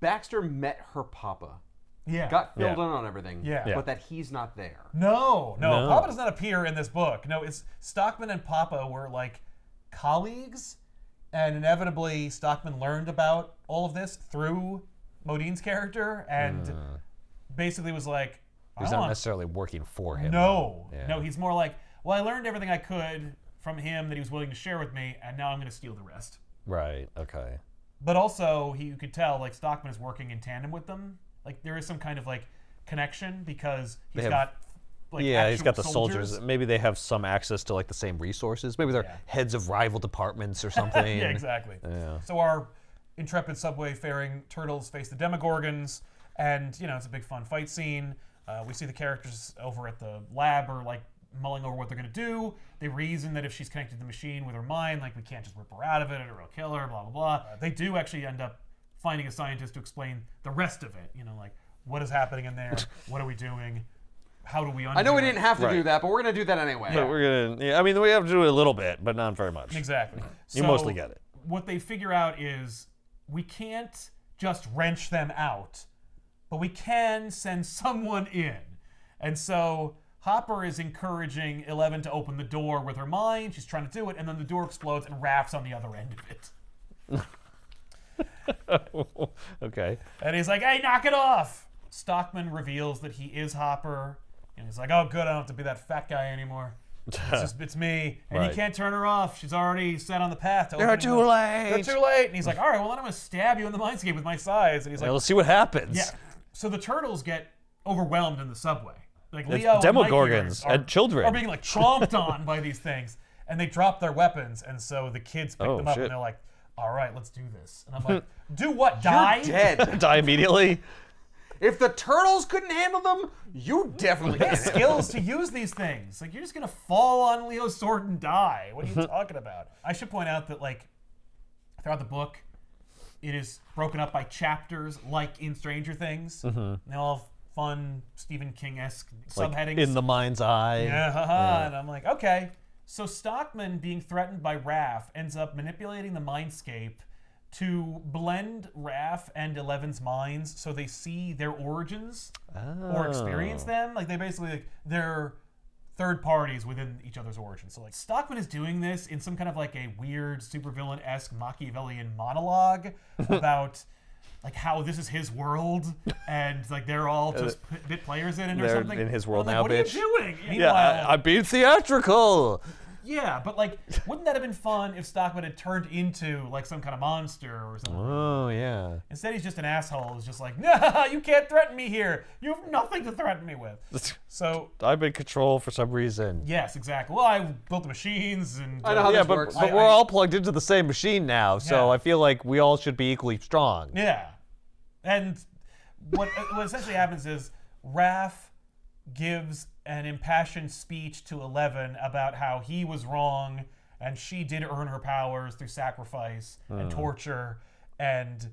Baxter met her papa, Yeah. got filled Yeah. in on everything, Yeah. but that he's not there. No. No. Papa does not appear in this book. No, it's Stockman and Papa were like colleagues, and inevitably Stockman learned about all of this through Modine's character, and basically was like, He's not necessarily working for him. No. Yeah. No, he's more like, well, I learned everything I could from him that he was willing to share with me, and now I'm going to steal the rest. Right. Okay. But also, you could tell, like, Stockman is working in tandem with them. Like, there is some kind of, like, connection because he's have- got, like, Yeah, he's actual got the soldiers. Maybe they have some access to like the same resources. Maybe they're Yeah. heads of rival departments or something. Yeah, exactly. Yeah. So our intrepid subway-faring turtles face the Demogorgons, and, it's a big fun fight scene. We see the characters over at the lab are, like, mulling over what they're going to do. They reason that if she's connected to the machine with her mind, like, we can't just rip her out of it or it'll kill her, blah, blah, blah. They do actually end up finding a scientist to explain the rest of it. Like, what is happening in there? What are we doing? how do we undo I know we it? didn't have to do Right. that, but we're going to do that anyway. But we're gonna. Yeah, I mean, we have to do it a little bit, but not very much. Exactly. You So mostly get it. What they figure out is we can't just wrench them out, but we can send someone in. And so Hopper is encouraging 11 to open the door with her mind. She's trying to do it, and then the door explodes, and Raph's on the other end of it. Okay. And he's like, hey, knock it off. Stockman reveals that he is Hopper. And he's like, oh, good, I don't have to be that fat guy anymore. It's me. And Right. he can't turn her off. She's already set on the path to You're opening too the- late. You're too late. And he's like, all right, well, then I'm going to stab you in the mindscape with my size. And he's like, Well, let's see what happens. yeah. So the turtles get overwhelmed in the subway. Like It's Leo and Demogorgons Mikey and children. are being like chomped on by these things. And they drop their weapons. And so the kids pick Oh, them up shit. and they're like, all right, let's do this. And I'm like, do what, die? You're dead. Die immediately. If the turtles couldn't handle them, you definitely He has can't. skills to use these things. Like, you're just gonna fall on Leo's sword and die. What are you talking about? I should point out that, like, throughout the book, it is broken up by chapters, like in Stranger Things. They all have fun Stephen King-esque Like subheadings. in the mind's eye. Yeah, haha. And I'm like, okay. So Stockman, being threatened by Raph, ends up manipulating the mindscape to blend Raph and Eleven's minds so they see their origins or experience them. Like, they basically, like, they're third parties within each other's origins. So, like, Stockman is doing this in some kind of, like, a weird supervillain-esque Machiavellian monologue about, like, how this is his world and, like, they're all just bit players in it or They're something. in his world I'm like, now, what bitch. are you doing? Yeah, Meanwhile, I'm being theatrical. yeah, but, like, wouldn't that have been fun if Stockman had turned into, like, some kind of monster or something? Oh, yeah. Instead, he's just an asshole who's just like, nah, you can't threaten me here. You have nothing to threaten me with. So, I'm in control for some reason. yes, exactly. Well, I built the machines and... I know how Yeah, this but, works. but we're all plugged into the same machine now, so Yeah. I feel like we all should be equally strong. Yeah. And what essentially happens is Raph gives an impassioned speech to 11 about how he was wrong and she did earn her powers through sacrifice and torture. And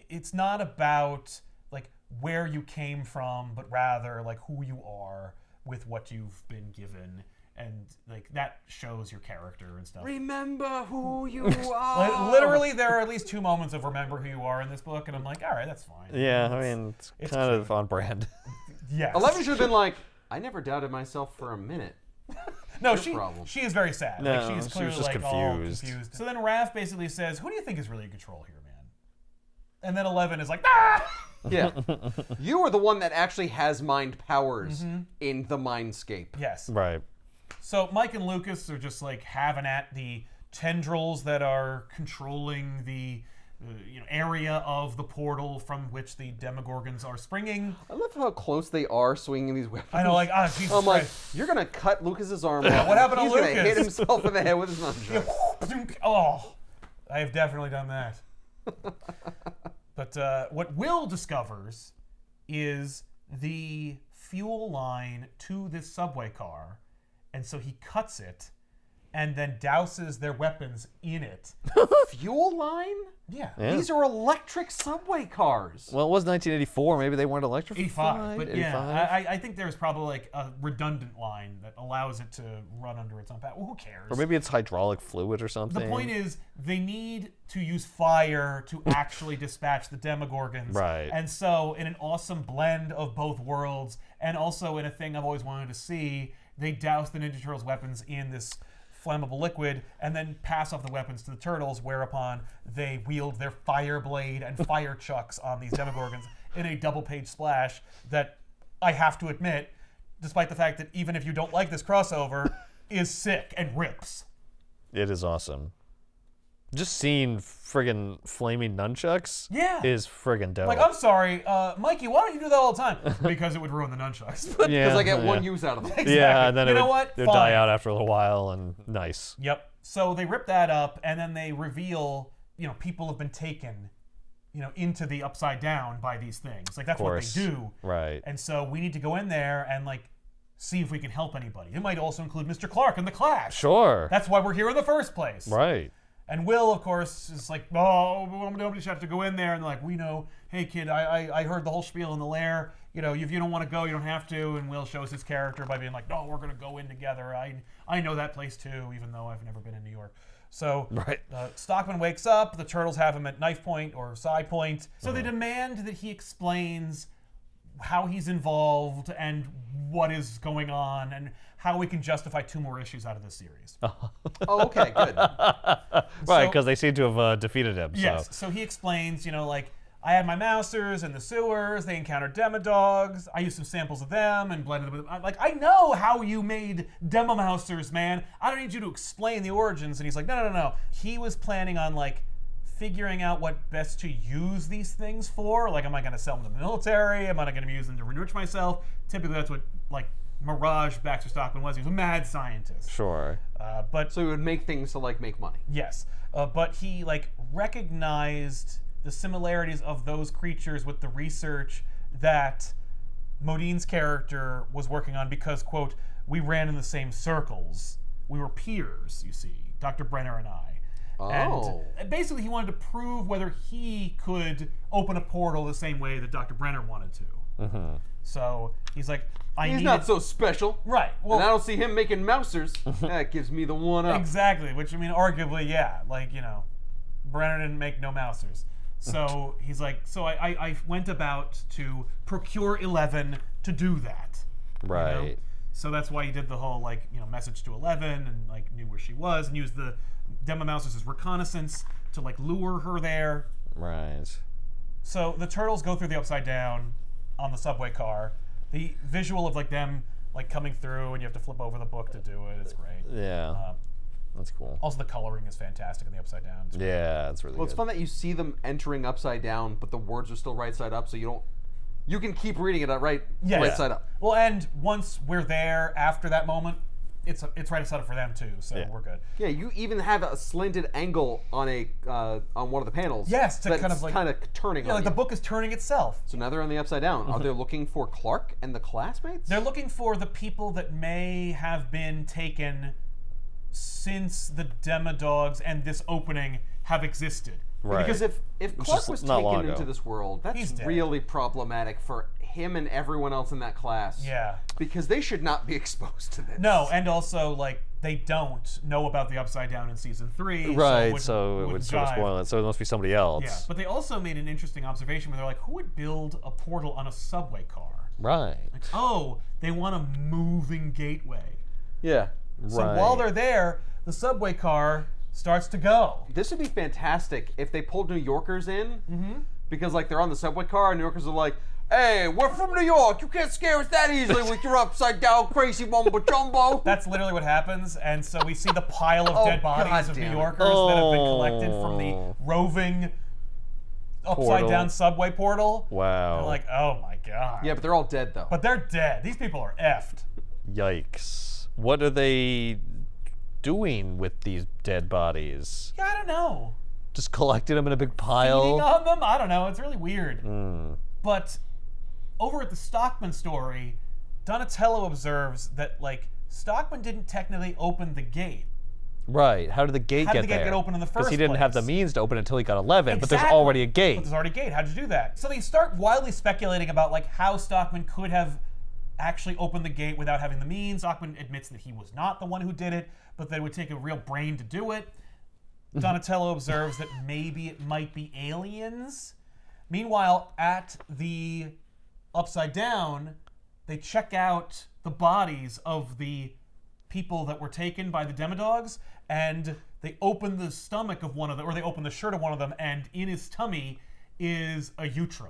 it's not about, like, where you came from, but rather, like, who you are with what you've been given. And, like, that shows your character and stuff. Remember who you Like, are. literally, there are at least 2 moments of remember who you are in this book, and I'm like, all right, that's fine. Yeah, I mean, it's It's kind true. of on brand. Yes. 11 should have been like, I never doubted myself for a minute. No, Your problem. she is very sad. No, Like, she is she clearly was just like all confused. confused. So then Raph basically says, "Who do you think is really in control here, man?" And then 11 is like, "Ah!" Yeah. You are the one that actually has mind powers in the mindscape. Yes. Right. So Mike and Lucas are just like having at the tendrils that are controlling the area of the portal from which the Demogorgons are springing. I love how close they are swinging these weapons. I know, like, Jesus I'm like, Christ. you're going to cut Lucas's arm off. What happened to He's gonna Lucas? hit himself in the head with his nunchuck. Oh, I have definitely done that. But what Will discovers is the fuel line to this subway car, and so he cuts it and then douses their weapons in it. Fuel line? Yeah. Yeah. These are electric subway cars. Well, it was 1984. Maybe they weren't electrified. 85, but 85? yeah, I think there's probably like a redundant line that allows it to run under its own power. Well, who cares? Or maybe it's hydraulic fluid or something. The point is, they need to use fire to actually dispatch the Demogorgons. Right. And so, in an awesome blend of both worlds, and also in a thing I've always wanted to see, they douse the Ninja Turtles' weapons in this flammable liquid and then pass off the weapons to the turtles, whereupon they wield their fire blade and fire chucks on these Demogorgons in a double-page splash that, I have to admit, despite the fact that even if you don't like this crossover, is sick and rips. It is awesome. Just seeing friggin' flaming nunchucks Yeah. is friggin' dope. Like, I'm sorry, Mikey, why don't you do that all the time? Because it would ruin the nunchucks. yeah, Because I get yeah. one use out of them. Yeah, and then You it know would, what? they'd Fine. die out after a little while, and nice. Yep. So they rip that up, and then they reveal, people have been taken, into the upside down by these things. Like, that's what course. they do. Right. And so we need to go in there and, like, see if we can help anybody. It might also include Mr. Clark and the Clash. Sure. That's why we're here in the first place. Right. And Will, of course, is like, oh, nobody should have to go in there. And they're like, we know, hey, kid, I heard the whole spiel in the lair. You know, if you don't want to go, you don't have to. And Will shows his character by being like, no, we're going to go in together. I know that place too, even though I've never been in New York. So Stockman wakes up. The turtles have him at knife point or side point. So they demand that he explains how he's involved and what is going on and how we can justify 2 more issues out of this series. Oh, okay, good. Right, because they seem to have defeated him. Yes, so he explains, you know, like, I had my mousers in the sewers, they encountered Demodogs, I used some samples of them and blended them with, like, I know how you made Demomousers, man. I don't need you to explain the origins. And he's like, no. He was planning on, like, figuring out what best to use these things for. Like, am I going to sell them to the military? Am I going to use them to enrich myself? Typically, that's what, like, Mirage Baxter Stockman was. He was a mad scientist. Sure. But So he would make things to, like, make money. yes. But he, like, recognized the similarities of those creatures with the research that Modine's character was working on because, quote, we ran in the same circles. We were peers, you see, Dr. Brenner and I. Oh. And basically he wanted to prove whether he could open a portal the same way that Dr. Brenner wanted to. Mm-hmm. So he's like, He's not so special. Right. Well, And I don't see him making mousers. That gives me the one up. exactly, which, I mean, arguably, yeah. Like, you know, Brenner didn't make no mousers. So he's like, so I went about to procure 11 to do that. Right. You know? So that's why he did the whole, like, you know, message to 11 and, like, knew where she was and used the Demomousers as reconnaissance to, like, lure her there. Right. So the turtles go through the Upside Down on the subway car. The visual of, like, them, like, coming through and you have to flip over the book to do it. It's great. Yeah. That's cool. Also, the coloring is fantastic in the Upside Down. It's Yeah, it's really Well, good. it's fun that you see them entering upside down, but the words are still right side up, so you can keep reading it right side up. Well, and once we're there after that moment, it's right side up for them too, so we're good. Yeah, you even have a slanted angle on on one of the panels. Yes, to kind of like turning. Yeah, on like you. the book is turning itself. So now they're on the upside down. Are they looking for Clark and the classmates? They're looking for the people that may have been taken since the Demodogs and this opening have existed. Right. Because if Clark just was not long taken into ago. this world, that's He's dead. really problematic for him and everyone else in that class. Yeah. Because they should not be exposed to this. No, and also, like, they don't know about the Upside Down in season 3. Right, so it would wouldn't sort of jive. spoil it. So it must be somebody else. Yeah, but they also made an interesting observation where they're like, who would build a portal on a subway car? Right. Like, oh, they want a moving gateway. Yeah. So Right. while they're there, the subway car starts to go. This would be fantastic if they pulled New Yorkers in, because like they're on the subway car, and New Yorkers are like, "Hey, we're from New York. You can't scare us that easily with your upside down crazy mumbo jumbo." That's literally what happens, and so we see the pile of dead bodies of New goddamn it. Yorkers that have been collected from the roving upside down subway portal. Wow. They're like, oh my god. Yeah, but they're all dead though. But they're dead. These people are effed. Yikes. What are they doing with these dead bodies? Yeah, I don't know. Just collecting them in a big pile? Feeding on them? I don't know. It's really weird. Mm. But over at the Stockman story, Donatello observes that, like, Stockman didn't technically open the gate. Right. How did the gate How get did the gate there? get open in the Because first he didn't have the place? means to open it until he got 11, but there's Exactly. already a gate. But there's already a gate. How'd you do that? So they start wildly speculating about, like, how Stockman could have actually opened the gate without having the means. Stockman admits that he was not the one who did it, but that it would take a real brain to do it. Donatello observes that maybe it might be aliens. Meanwhile, at the Upside Down, they check out the bodies of the people that were taken by the Demodogs, and they open the stomach of one of them, or they open the shirt of one of them, and in his tummy is a Utrum.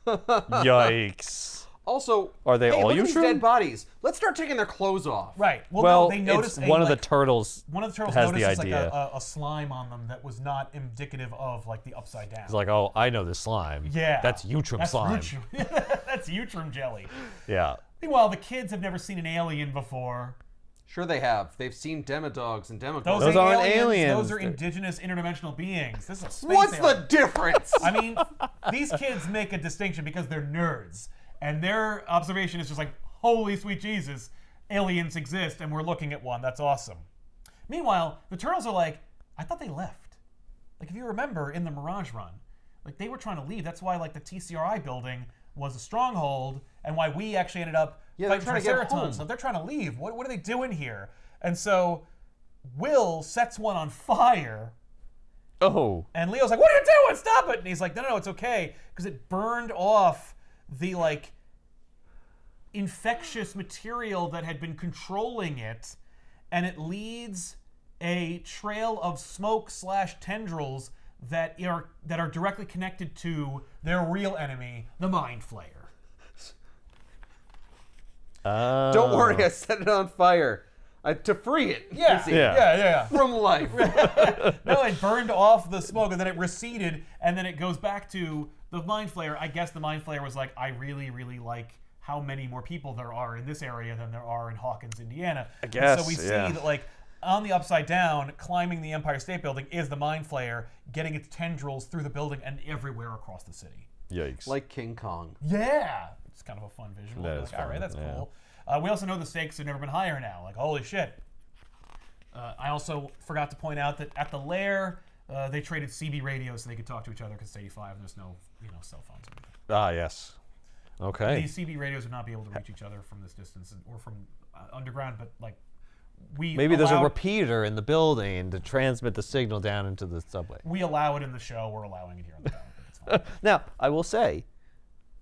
Yikes. Also, Are they hey, all look at these Utrum? dead bodies. Let's start taking their clothes off. Right. Well, Well, no, they notice it's one of the like, turtles one of the turtles has the notices idea. like a slime on them that was not indicative of like the Upside Down. It's like, oh, I know this slime. Yeah. That's Utrum slime. That's Utrum jelly. Yeah. Meanwhile, the kids have never seen an alien before. Sure they have. They've seen Demodogs and Demodogs. Those Those ain't aren't aliens. Those are indigenous interdimensional beings. This is a space What's alien. the difference? I mean, these kids make a distinction because they're nerds. And their observation is just like, holy sweet Jesus, aliens exist and we're looking at one. That's awesome. Meanwhile, the turtles are like, I thought they left. Like, if you remember in the Mirage run, like, they were trying to leave. That's why, like, the TCRI building was a stronghold, and why we actually ended up fighting trying to get Triceratons. So they're trying to leave. What are they doing here? And so Will sets one on fire. Oh. And Leo's like, what are you doing? Stop it. And he's like, no, it's okay. Because it burned off the, like, infectious material that had been controlling it. And it leads a trail of smoke / tendrils that are directly connected to their real enemy, the Mind Flayer. Don't worry, I set it on fire. To free it. Yeah. From life. No, it burned off the smoke, and then it receded, and then it goes back to the Mind Flayer. I guess the Mind Flayer was like, I really, really like how many more people there are in this area than there are in Hawkins, Indiana. I guess, and so we see that, like, on the Upside Down, climbing the Empire State Building is the Mind Flayer, getting its tendrils through the building and everywhere across the city. Yikes. Like King Kong. Yeah! It's kind of a fun visual. That Like, is all right, fun, that's yeah. cool. We also know the stakes have never been higher now. Like, holy shit. I also forgot to point out that at the Lair, they traded CB radios so they could talk to each other because it's 85 and there's no, cell phones or anything. Ah, yes. Okay. These CB radios would not be able to reach each other from this distance or from underground, but, like, Maybe there's a repeater in the building to transmit the signal down into the subway. We allow it in the show. We're allowing it here on the tower, but it's fine. Now, I will say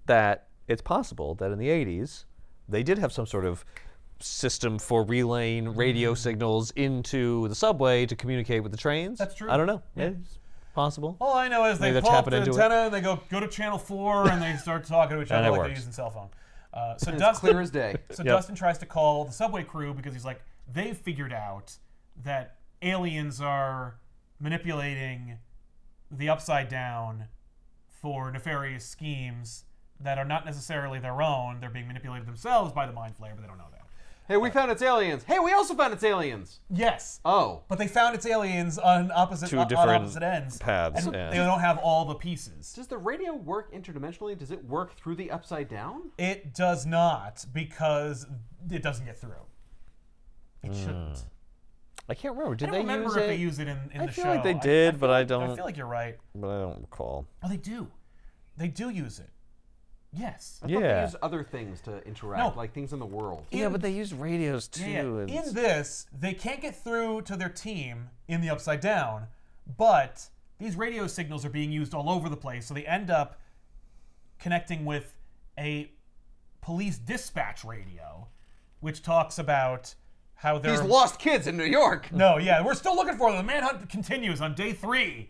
that it's possible that in the 80s, they did have some sort of system for relaying radio signals into the subway to communicate with the trains. That's true. I don't know. Yeah. It's possible. All I know is Maybe they they're pull up tapping the into it. antenna and they go to channel 4 and they start talking to each And other it like works. they're using cell phone. So It's Dustin, clear as day. So Yep. Dustin tries to call the subway crew because he's like, they've figured out that aliens are manipulating the Upside Down for nefarious schemes that are not necessarily their own. They're being manipulated themselves by the Mind Flayer, but they don't know that. Hey, we found its aliens. Hey, we also found its aliens. Yes. Oh. But they found its aliens on opposite ends. paths, And yeah. they don't have all the pieces. Does the radio work interdimensionally? Does it work through the Upside Down? It does not, because it doesn't get through. It shouldn't. I can't remember. I Did don't they remember use if it? they use it in the I show. feel like they did, but I I don't. feel like you're right. But I don't recall. Oh, they do. They do use it. Yes. I thought they Yeah. use other things to interact, No. like things in the world. Yeah, but they use radios too. Yeah. and- In this, they can't get through to their team in the Upside Down, but these radio signals are being used all over the place, so they end up connecting with a police dispatch radio, which talks about how they're... These lost kids in New York. No, yeah, we're still looking for them. The manhunt continues on day 3.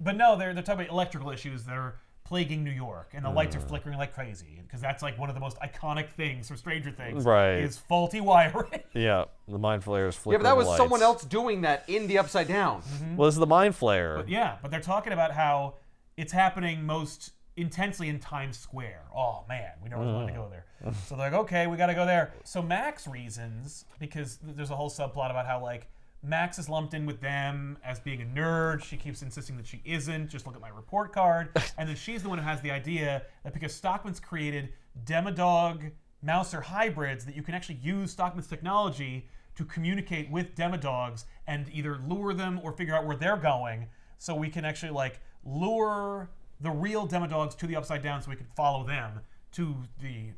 But no, they're talking about electrical issues that are plaguing New York, and the lights are flickering like crazy, because that's like one of the most iconic things from Stranger Things. Right. Is faulty wiring. Yeah, the Mind Flayer's Yeah, flickering but that was lights. someone else doing that in the Upside Down. Well, this is the Mind Flayer. But yeah, but they're talking about how it's happening most intensely in Times Square. Oh man, we never wanted to go there. So they're like, okay, we got to go there. So Max reasons, because there's a whole subplot about how, like, Max is lumped in with them as being a nerd. She keeps insisting that she isn't. Just look at my report card. And then she's the one who has the idea that because Stockman's created Demodog Mouser hybrids, that you can actually use Stockman's technology to communicate with Demodogs and either lure them or figure out where they're going. So we can actually, like, lure the real Demodogs to the Upside Down so we can follow them to the,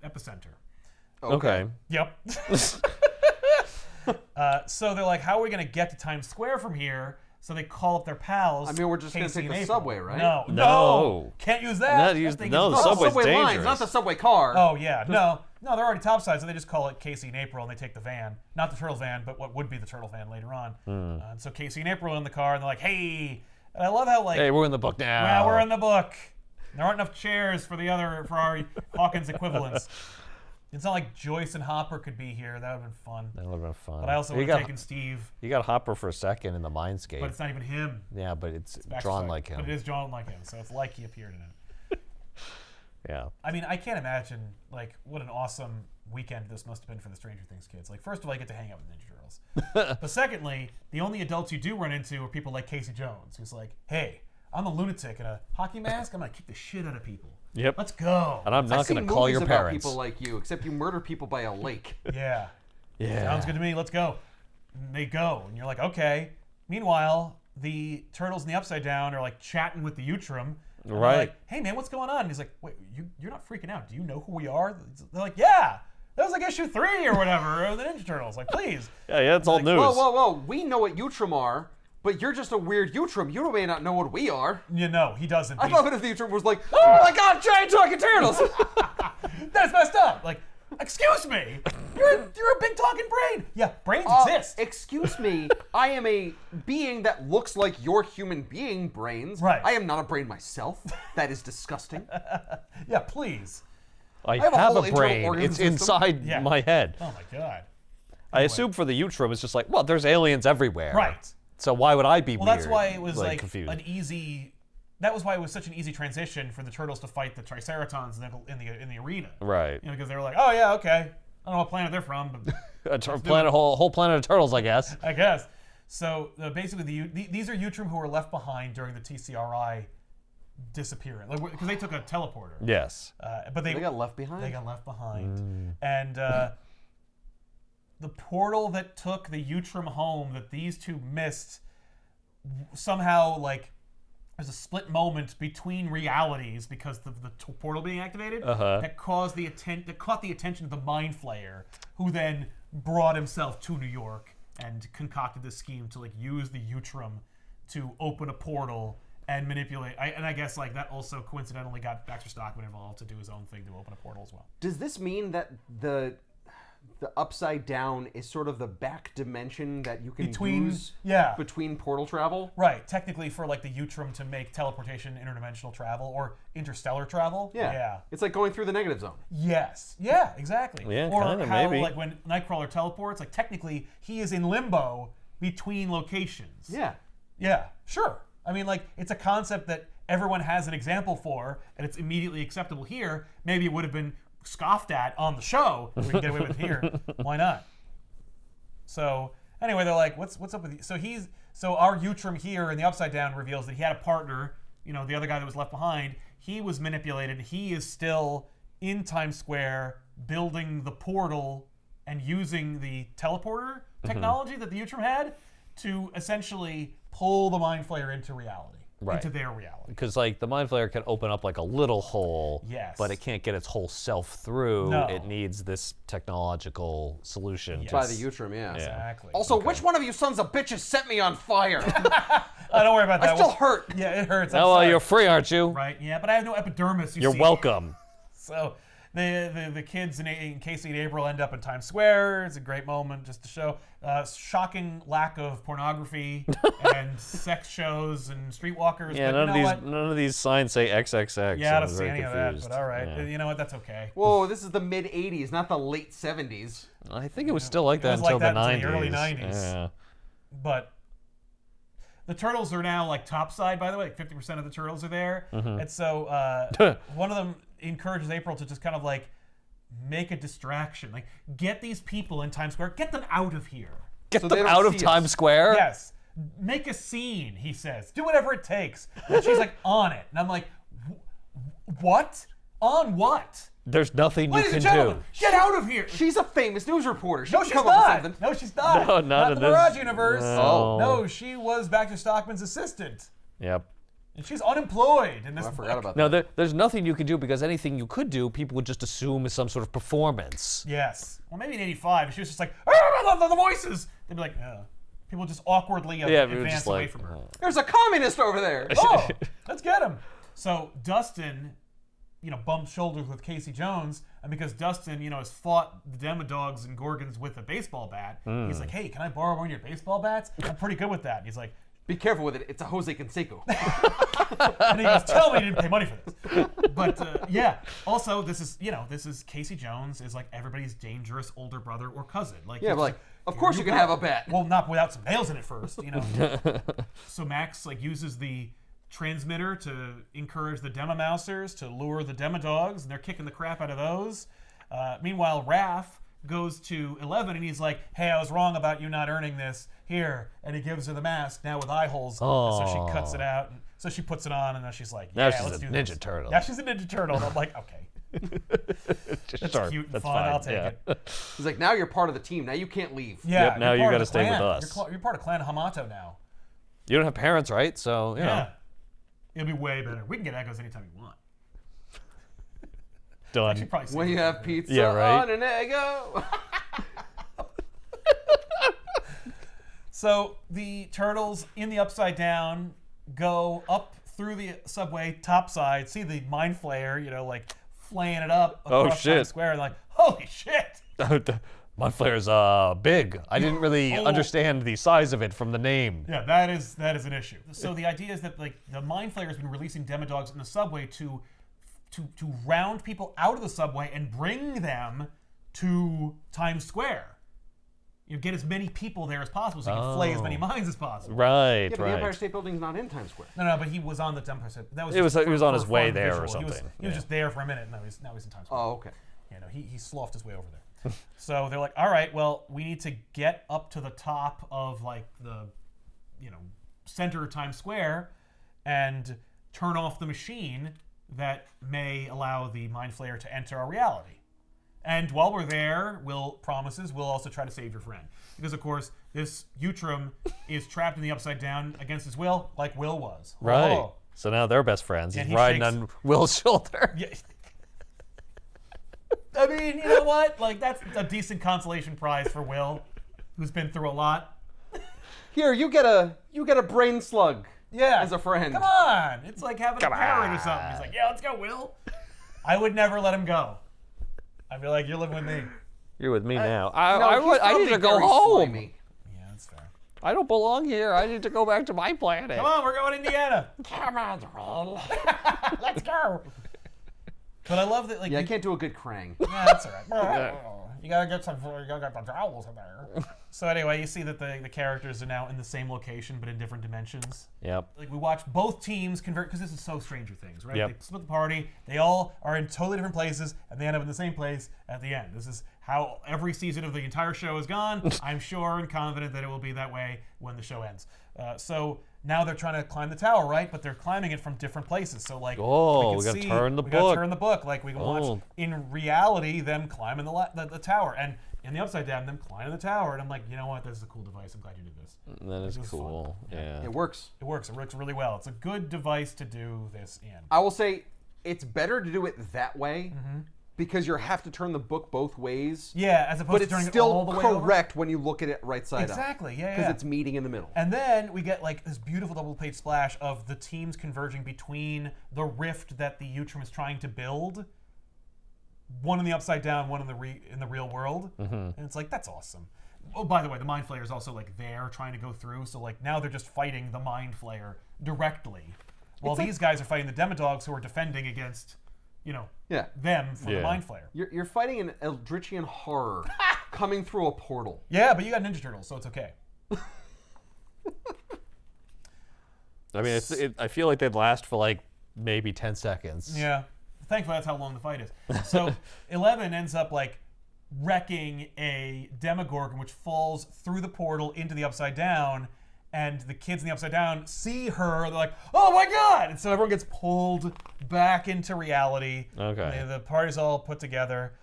epicenter. Okay. Yep. So they're like, how are we going to get to Times Square from here? So they call up their pals. I mean, we're just gonna Casey take and the April. subway, right? No. Can't use that. Not use- That thing no, is- the Oh, subway's subway lines, dangerous. not the subway car. Oh, yeah. No, they're already topside, so they just call it Casey and April, and they take the van. Not the turtle van, but what would be the turtle van later on. And so Casey and April are in the car, and they're like, hey. And I love how, like, Hey, we're in the book now. yeah, we're in the book. There aren't enough chairs for our Hawkins equivalents. It's not like Joyce and Hopper could be here. That would have been fun. That would have been fun. But I also you would have got, taken Steve. You got Hopper for a second in the Mindscape. But it's not even him. Yeah, but it's Back drawn to- like him. But it is drawn like him, so it's like he appeared in it. Yeah. I mean, I can't imagine, like, what an awesome weekend this must have been for the Stranger Things kids. Like, first of all, you get to hang out with Ninja Turtles. But secondly, the only adults you do run into are people like Casey Jones, who's like, hey, I'm a lunatic in a hockey mask. I'm going to kick the shit out of people. Yep. Let's go. And I'm I've not seen going to call movies your about parents. people like you, except you murder people by a lake. Yeah. Yeah. Sounds good to me. Let's go. And they go. And you're like, okay. Meanwhile, the turtles in the Upside Down are like chatting with the Utrum. And Right. they're like, hey man, what's going on? And he's like, wait, you're not freaking out. Do you know who we are? They're like, yeah. That was like issue 3 or whatever of the Ninja Turtles. Like, please. Yeah, it's old news. Whoa. We know what Utrum are, but you're just a weird Utrum. You may not know what we are. You know, he doesn't. I love it if the Utrum was like, oh my god, giant talking turtles! That's messed up. Like, excuse me. You're a big talking brain. Yeah, brains exist. Excuse me, I am a being that looks like your human being brains. Right. I am not a brain myself. That is disgusting. Yeah, please. I have a have whole a internal brain. organ It's system. inside Yeah. my head. Oh my god. I assume for the Utrum, it's just like, well, there's aliens everywhere. Right. So why would I be Well, weird? that's why it was like confused. an easy. That was why it was such an easy transition for the turtles to fight the Triceratons in the arena. Right. You know, because they were like, oh yeah, okay. I don't know what planet they're from, but whole planet of turtles, I guess. I guess. So basically, these are Utrum who were left behind during the TCRI disappearance, like because they took a teleporter. Yes. But they got left behind? They got left behind, and the portal that took the Utrum home that these two missed somehow like. There's a split moment between realities because of the portal being activated that caught the attention of the Mind Flayer, who then brought himself to New York and concocted this scheme to like use the Utrum to open a portal and manipulate. And I guess like that also coincidentally got Baxter Stockman involved to do his own thing to open a portal as well. Does this mean that the Upside Down is sort of the back dimension that you can use between portal travel? Right. Technically for like the Utrum to make teleportation interdimensional travel or interstellar travel. Yeah. It's like going through the negative zone. Yes. Yeah, exactly. Yeah, or kinda, how maybe. like when Nightcrawler teleports, like technically he is in limbo between locations. Yeah. Yeah, sure. I mean, like, it's a concept that everyone has an example for, and it's immediately acceptable here. Maybe it would have been scoffed at on the show. We can get away with it here. Why not? So anyway, they're like, "What's up with you?" So our Utrum here in the Upside Down reveals that he had a partner. You know, the other guy that was left behind. He was manipulated. He is still in Times Square building the portal and using the teleporter technology that the Utrum had to essentially pull the Mind Flayer into reality. Right. Into their reality. Because like the Mind Flayer can open up like a little hole, Yes. but it can't get its whole self through. No. It needs this technological solution. Yes. By the Utrum, yeah. Exactly. Also, which one of you sons of bitches set me on fire? Don't worry about that. I still hurt. Yeah, it hurts. I'm Oh, well, sorry. you're free, aren't you? Right, yeah, but I have no epidermis, You're see. welcome. So the kids in Casey and April end up in Times Square. It's a great moment just to show shocking lack of pornography and sex shows and streetwalkers. Yeah, but none of these signs say XXX. Yeah, I I'm don't see very any confused. of that, but all right. Yeah. You know what? That's okay. Whoa, this is the mid-'80s, not the late 70s. I think it was still like It that was until like that the 90s. until the early 90s. Yeah. But the turtles are now like topside, by the way. Like 50% of the turtles are there. Mm-hmm. And so one of them encourages April to just kind of like make a distraction. Like, get these people in Times Square. Get them out of here. Get So they them don't out of see us. Times Square? Yes. Make a scene, he says. Do whatever it takes. And she's like, on it. And I'm like, what? On what? There's nothing you Ladies can and do. gentlemen, get out of here. She's a famous news reporter. She No, can she's come up with not. something. No, she's not. No, not in in the this- Mirage universe. No. No, she was Baxter Stockman's assistant. Yep. And she's unemployed in this I forgot book. about No, that. there's nothing you can do because anything you could do, people would just assume is some sort of performance. Yes. Well, maybe in 85, if she was just like, I love the voices. They'd be like, people just awkwardly Yeah, we were advance just away like, from her. There's a communist over there. Oh, let's get him. So Dustin, bumps shoulders with Casey Jones, and because Dustin, has fought the Demodogs and Gorgons with a baseball bat, he's like, hey, can I borrow one of your baseball bats? I'm pretty good with that. And he's like, Be careful with it. It's a Jose Canseco. and he goes, tell me you didn't pay money for this. But yeah, also this is Casey Jones is like everybody's dangerous older brother or cousin. Like, Yeah, he's but like, like, of "Here course you can go." have a bat. Well, not without some nails in it first, So Max like uses the transmitter to encourage the Demomousers to lure the Demodogs, and they're kicking the crap out of those. Meanwhile, Raph goes to 11 and he's like, hey, I was wrong about you not earning this. Here. And he gives her the mask now with eye holes. And so she cuts it out. And so she puts it on and now she's like, yeah, Now she's let's a do Ninja this. Turtle. Now she's a Ninja Turtle. And I'm like, okay. That's Sure, cute and that's fun. fine. I'll take yeah. it. He's like, now you're part of the team. Now you can't leave. Yeah, Yep, now you're you part gotta of the stay with clan. us. You're part of Clan Hamato now. You don't have parents, right? So, you know. It'll be way better. We can get Eggos anytime you want. Done. Actually, probably When you have pizza Yeah, right. on an Eggo. So the turtles in the Upside Down go up through the subway topside, see the Mind Flayer, like flaying it up across Times Square, and like, holy shit! Mind Flayer's big. I didn't really understand the size of it from the name. Yeah, that is an issue. So the idea is that like the Mind Flayer has been releasing Demodogs in the subway to round people out of the subway and bring them to Times Square. Get as many people there as possible, so you can flay as many minds as possible. Right, Yeah, but the Empire State Building's not in Times Square. No, but he was on the Empire State. That was He was on his for way fun there visual. or something. He was just there for a minute, and now he's in Times Square. Oh, okay. He sloughed his way over there. So they're like, all right, well, we need to get up to the top of like the, center of Times Square, and turn off the machine that may allow the Mind Flayer to enter our reality. And while we're there, Will promises we'll also try to save your friend. Because, of course, this Utrum is trapped in the Upside Down against his will, like Will was. Right. Oh. So now they're best friends. And He's he riding shakes- on Will's shoulder. Yeah. I mean, you know what? Like, that's a decent consolation prize for Will, who's been through a lot. Here, you get a brain slug. Yeah. As a friend. Come on. It's like having a parrot or something. He's like, yeah, let's go, Will. I would never let him go. I'd be like, you're living with me. You're with me now. No, I need to go very home. slimy. Yeah, that's fair. I don't belong here. I need to go back to my planet. Come on, we're going to Indiana. Come on, Will. Let's go. But I love that, like, Yeah, I can't do a good Krang. yeah, that's all right. You gotta get the jowls in there. So anyway, you see that the characters are now in the same location, but in different dimensions. Yep. Like, we watch both teams convert, because this is so Stranger Things, right? Yep. They split the party, they all are in totally different places, and they end up in the same place at the end. This is how every season of the entire show has gone. I'm sure and confident that it will be that way when the show ends. So now they're trying to climb the tower, right? But they're climbing it from different places. So like, we gotta turn the we book. gotta turn the book. Like, we can watch Oh. in reality them climbing the tower, and in the Upside Down them climbing the tower. And I'm like, you know what? This is a cool device. I'm glad you did this. That is This is cool. fun. Yeah. It works. It works. It works really well. It's a good device to do this in. I will say it's better to do it that way because you have to turn the book both ways. Yeah, as opposed But to it's turning it still all the way over. correct when you look at it right side up. Exactly. Yeah, Because yeah. it's meeting in the middle. And then we get like this beautiful double page splash of the teams converging between the rift that the Utrum is trying to build. One in the Upside Down, one in the real world. And it's like, that's awesome. Oh, by the way, the Mind Flayer is also like there trying to go through. So like now they're just fighting the Mind Flayer directly, while these guys are fighting the Demodogs who are defending against, Yeah. them for the Yeah. Mind Flayer. You're fighting an Eldritchian horror coming through a portal. Yeah, but you got Ninja Turtles, so it's okay. I mean, I feel like they'd last for like maybe 10 seconds. Yeah. Thankfully, that's how long the fight is. So 11 ends up like wrecking a Demogorgon, which falls through the portal into the Upside Down, and the kids in the Upside Down see her. They're like, "Oh my god!" And so everyone gets pulled back into reality. Okay. The party's all put together.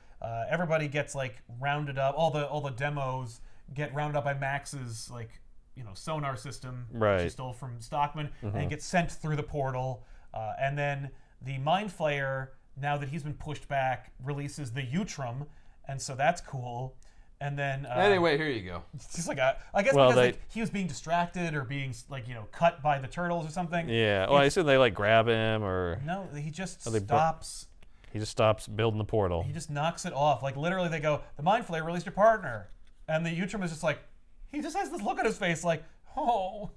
Everybody gets like rounded up. All the demos get rounded up by Max's sonar system, Right. she stole from Stockman, and gets sent through the portal. And then the Mind Flayer, now that he's been pushed back, releases the Utrum, and so that's cool. And then Anyway, here you go. it's just like I guess Well, because he was being distracted or being cut by the turtles or something. Yeah. Well, I assume they like grab him or No, he just they stops. he just stops building the portal. He just knocks it off. Like literally, they go, "The Mind Flayer released your partner," and the Utrum is just like, he just has this look on his face, like, "Oh,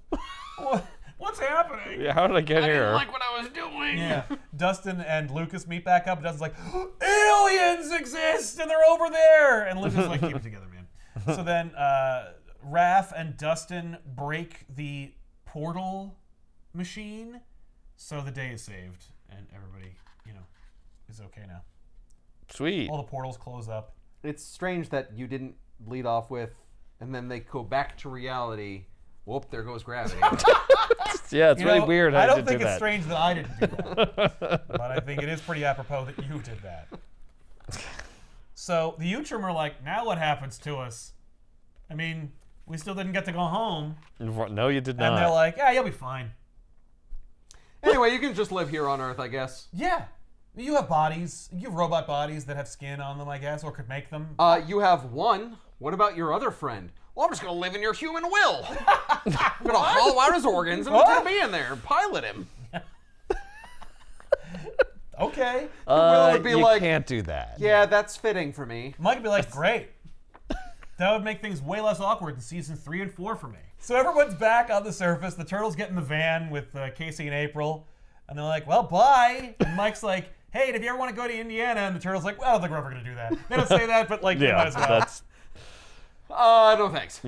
what's happening?" Yeah, how did I get here? what I was doing. Yeah. Dustin and Lucas meet back up. Dustin's like, "Aliens exist and they're over there," and Lucas is like, "Keep it together, man." So then Raph and Dustin break the portal machine, so the day is saved and everybody, is okay now. Sweet. All the portals close up. It's strange that you didn't lead off with, and then they go back to reality. Whoop, there goes gravity. Yeah, it's really weird. I how don't you did think it's that. strange that I didn't do that, but I think it is pretty apropos that you did that. So the Utrum are like, now what happens to us? I mean, we still didn't get to go home. No, you did not. And they're like, yeah, you'll be fine. Anyway, you can just live here on Earth, I guess. Yeah. You have bodies. You have robot bodies that have skin on them, I guess, or could make them. You have one. What about your other friend? Well, I'm just going to live in your human will. I'm going to hollow out his organs and put me in there and pilot him. Okay. Will would be you like, can't do that. Yeah, that's fitting for me. Mike would be like, great. That would make things way less awkward in season 3 and 4 for me. So everyone's back on the surface. The turtles get in the van with Casey and April. And they're like, well, bye. And Mike's like, hey, if you ever want to go to Indiana? And the turtle's like, well, I don't think we're ever going to do that. They don't say that, but like, you might as well. That's No thanks.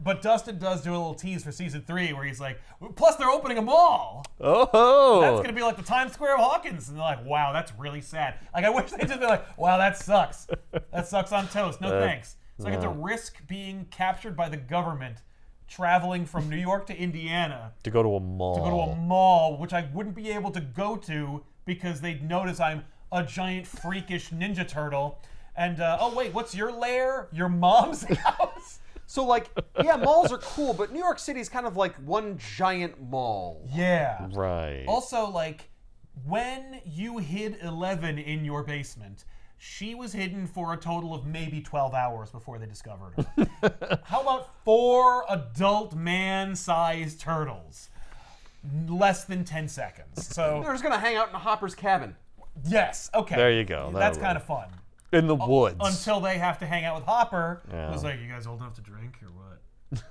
But Dustin does do a little tease for season 3 where he's like, plus they're opening a mall. Oh. That's going to be like the Times Square of Hawkins. And they're like, wow, that's really sad. Like, I wish they'd just be like, wow, that sucks. That sucks on toast. No thanks. So I get to risk being captured by the government traveling from New York to Indiana. To go to a mall. To go to a mall, which I wouldn't be able to go to because they'd notice I'm a giant freakish Ninja Turtle. And, oh wait, what's your lair? Your mom's house? So, like, yeah, malls are cool, but New York City's kind of like one giant mall. Yeah. Right. Also, like, when you hid 11 in your basement, she was hidden for a total of maybe 12 hours before they discovered her. How about 4 adult man-sized turtles? Less than 10 seconds. So They're just going to hang out in Hopper's cabin. yes, okay. There you go. That's That'll kind work. of fun. In the woods. Until they have to hang out with Hopper, Yeah. who's like, you guys old enough to drink or what?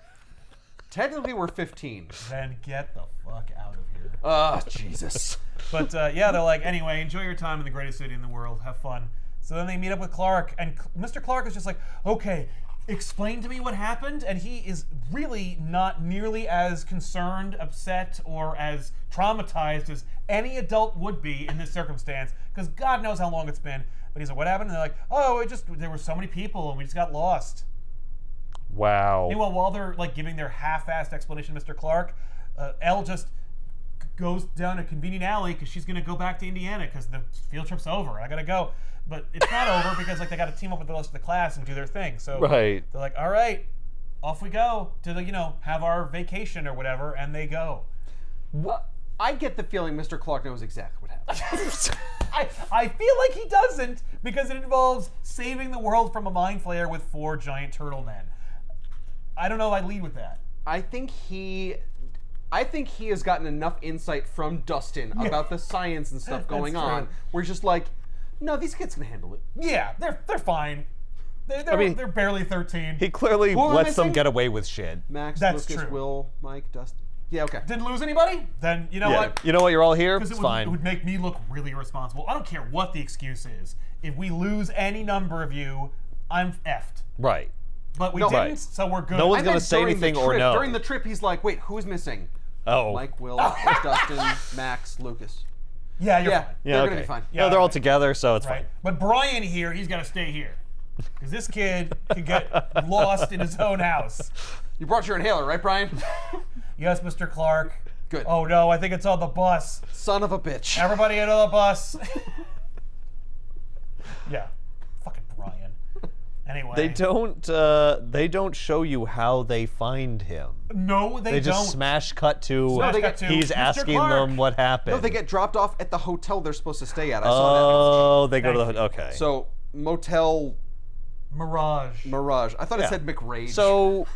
Technically, we're 15. Then get the fuck out of here. Oh, Jesus. But yeah, they're like, anyway, enjoy your time in the greatest city in the world. Have fun. So then they meet up with Clark, and Mr. Clark is just like, okay, explain to me what happened. And he is really not nearly as concerned, upset, or as traumatized as any adult would be in this circumstance, because God knows how long it's been. But he's like, what happened? And they're like, oh, there were so many people, and we just got lost. Wow. Meanwhile, while they're like giving their half-assed explanation to Mr. Clark, Elle just goes down a convenient alley because she's gonna go back to Indiana because the field trip's over. I gotta go, but it's not over because like they got to team up with the rest of the class and do their thing. So Right. they're like, all right, off we go to have our vacation or whatever, and they go. I get the feeling Mr. Clark knows exactly what happened. I feel like he doesn't because it involves saving the world from a mind flayer with 4 giant turtle men. I don't know if I lead with that. I think he has gotten enough insight from Dustin about the science and stuff going That's on, true. where he's just like, no, these kids can handle it. Yeah, they're fine. They're barely 13. He clearly Who are we lets them missing? get away with shit. Max, That's Lucas, true. Will, Mike, Dustin. Yeah, okay. Didn't lose anybody? Then you know what? You know what? You're all here. Because It's it fine. would make me look really irresponsible. I don't care what the excuse is. If we lose any number of you, I'm effed. Right. But we No, didn't, right. so we're good. No one's I gonna meant say during the anything or trip. no. During the trip, he's like, wait, who's missing? Oh. Mike, Will, Dustin, Max, Lucas. Yeah, you're Yeah, fine. Yeah. they're Okay. gonna be fine. Yeah, No, they're all right. together, so it's Right. fine. But Brian here, he's got to stay here. Because this kid could get lost in his own house. You brought your inhaler, right, Brian? Yes, Mr. Clark. Good. Oh no, I think it's on the bus. Son of a bitch. Everybody into the bus. Yeah. Fucking Brian. Anyway. They don't show you how they find him. No, they They don't. just smash cut to Smash they cut get- to he's Mr. asking Clark. them what happened. No, they get dropped off at the hotel they're supposed to stay at. I saw Oh, they go to Thank the okay. that. So, Motel Mirage. Mirage. I thought it Yeah. said McRage. So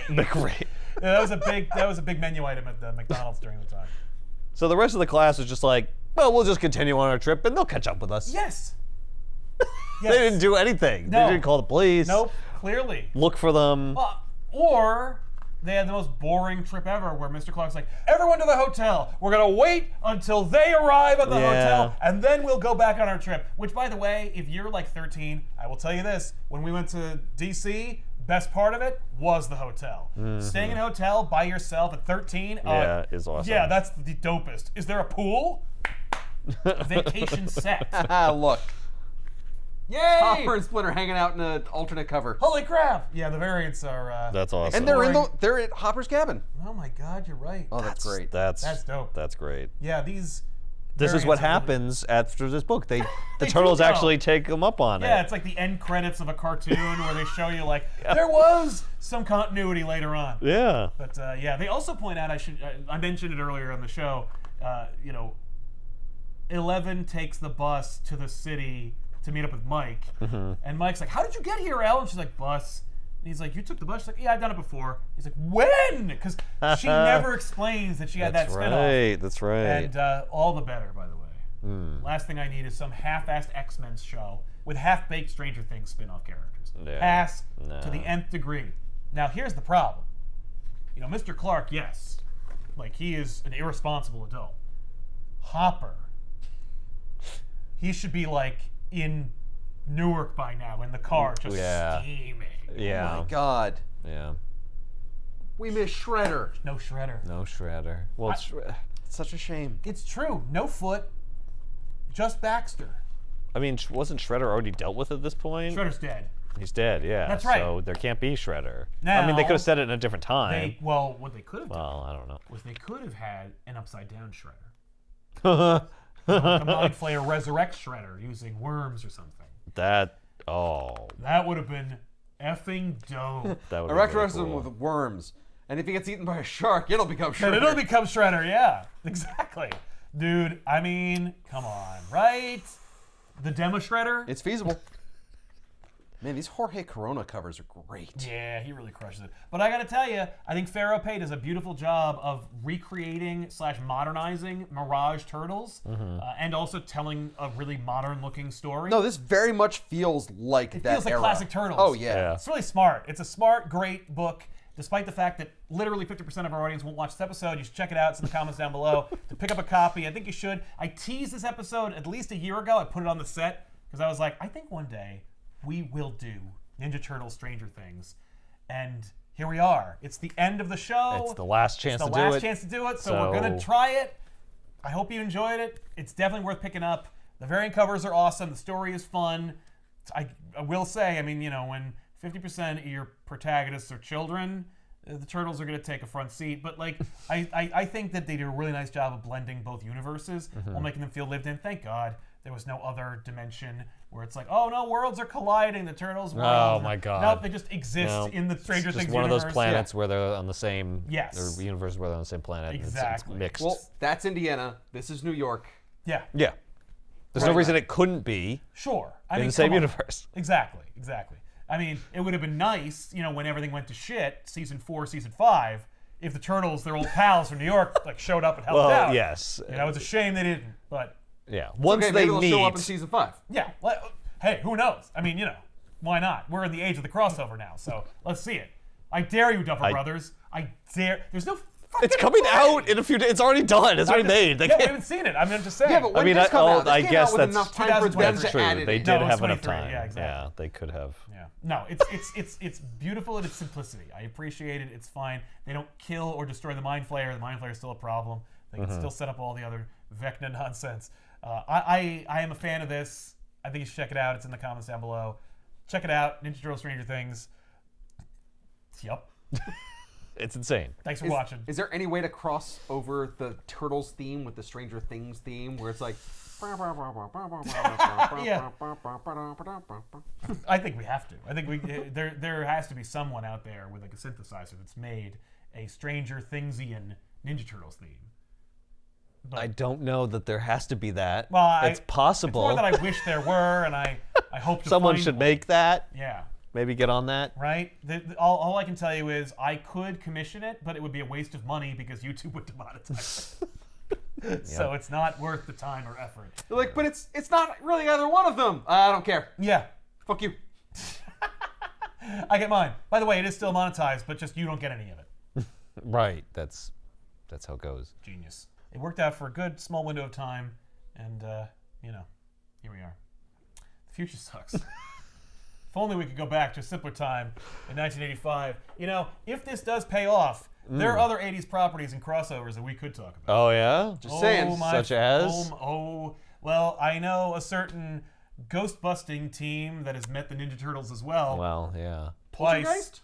Great. great. Yeah, that was a big menu item at the McDonald's during the time. So the rest of the class is just like, well, we'll just continue on our trip and they'll catch up with us. Yes. They didn't do anything. No. They didn't call the police. Nope. Clearly. Look for them. Or they had the most boring trip ever where Mr. Clark's like, everyone to the hotel. We're going to wait until they arrive at the Yeah. hotel, and then we'll go back on our trip. Which, by the way, if you're like 13, I will tell you this. When we went to D.C., best part of it was the hotel. Staying in a hotel by yourself at 13. Yeah, is awesome. Yeah, that's the dopest. Is there a pool? Vacation set. Look. Yay! Hopper and Splinter hanging out in an alternate cover. Holy crap! Yeah, the variants are. That's awesome. And they're at Hopper's cabin. Oh my God, you're right. Oh, that's great. That's That's dope. That's great. Yeah, these this is what happens after this book. The turtles actually take them up on it. Yeah, it's like the end credits of a cartoon where they show you like there was some continuity later on. Yeah. But yeah, they also point out I mentioned it earlier on the show. 11 takes the bus to the city to meet up with Mike, and Mike's like, "How did you get here, Elle?" And she's like, "Bus." And he's like, "You took the bus?" She's like, "Yeah, I've done it before." He's like, "When?" Because she never explains that she had that spinoff. That's right. And all the better, by the way. Last thing I need is some half-assed X-Men show with half-baked Stranger Things spin-off characters. Yeah. Pass to the nth degree. Now, here's the problem. Mr. Clark, yes, like he is an irresponsible adult. Hopper, he should be like in Newark by now in the car, just steaming. Yeah. Oh my God. Yeah. We miss Shredder. No Shredder. No Shredder. Well, It's such a shame. It's true. No Foot. Just Baxter. I mean, wasn't Shredder already dealt with at this point? Shredder's dead. He's dead, yeah. That's right. So there can't be Shredder. Now, I mean, they could have said it in a different time. What they could have done Well, I don't know. was they could have had an upside-down Shredder. The Mind Flayer resurrects Shredder using worms or something. That would have been effing dope. that would I be resurrect really him cool. with worms, and if he gets eaten by a shark, it'll become Shredder. And it'll become Shredder, yeah. Exactly. Dude, I mean, come on, right? The Demo Shredder? It's feasible. Man, these Jorge Corona covers are great. Yeah, he really crushes it. But I gotta tell you, I think Pharaoh Pay does a beautiful job of recreating / modernizing Mirage Turtles, and also telling a really modern-looking story. No, this very much feels like that feels like era. classic Turtles. Oh, yeah. It's really smart. It's a smart, great book. Despite the fact that literally 50% of our audience won't watch this episode, you should check it out. It's in the comments down below. To pick up a copy, I think you should. I teased this episode at least a year ago. I put it on the set because I was like, I think one day we will do Ninja Turtles Stranger Things. And here we are. It's the end of the show. It's the last chance to do it. It's the last chance to do it, so we're going to try it. I hope you enjoyed it. It's definitely worth picking up. The variant covers are awesome. The story is fun. I will say, I mean, when 50% of your protagonists are children, the Turtles are going to take a front seat. But like, I think that they did a really nice job of blending both universes while making them feel lived in. Thank God there was no other dimension where it's like, oh no, worlds are colliding. The Turtles. Oh my God. Nope, they just exist in the Stranger Things Just one universe. of those planets where they're on the same. Yes. Or universe where they're on the same planet. Exactly. It's mixed. Well, that's Indiana. This is New York. Yeah. Yeah. There's no reason it couldn't be Sure. I in mean, the same come on. universe. Exactly. I mean, it would have been nice, when everything went to shit, season 4, season 5, if the Turtles, their old pals from New York, like showed up and helped out. Well, yes. It was a shame they didn't, but Yeah. Once Okay, they maybe they'll meet. show up in season 5. yeah. Hey, who knows? I mean, why not? We're in the age of the crossover now, so let's see it. I dare you, Duffer Brothers. I dare. There's no fucking It's coming way. out in a few days. It's already done. It's already made. They Yeah, we can't. haven't seen it. I'm just saying. Yeah, but when I mean, did this come out? This I came guess out with that's enough time for them That's to true. add it They in. did No, have it's enough 23, time. yeah, exactly. They could have. Yeah. No, it's beautiful in its simplicity. I appreciate it. It's fine. They don't kill or destroy the Mind Flayer. The Mind Flayer is still a problem. They can still set up all the other Vecna nonsense. I am a fan of this. I think you should check it out. It's in the comments down below. Check it out. Ninja Turtles Stranger Things. Yep. It's insane. Thanks for watching. Is there any way to cross over the Turtles theme with the Stranger Things theme where it's like... Yeah. I think we have to. I think there has to be someone out there with like a synthesizer that's made a Stranger Thingsian Ninja Turtles theme. But, I don't know that there has to be that. well, it's possible. It's more that I wish there were, and I hope to Someone find should one. make that. Yeah. Maybe get on that. Right? All I can tell you is I could commission it, but it would be a waste of money because YouTube would demonetize it. So it's not worth the time or effort. They're like, but it's not really either one of them. I don't care. Yeah. Fuck you. I get mine. By the way, it is still monetized, but just you don't get any of it. Right. That's how it goes. Genius. It worked out for a good small window of time, and here we are. The future sucks. If only we could go back to a simpler time in 1985. If this does pay off, there are other 80s properties and crossovers that we could talk about. Oh yeah. Just saying. Such as? Well, I know a certain ghost busting team that has met the Ninja Turtles as well. Well, yeah. Twice. Poltergeist?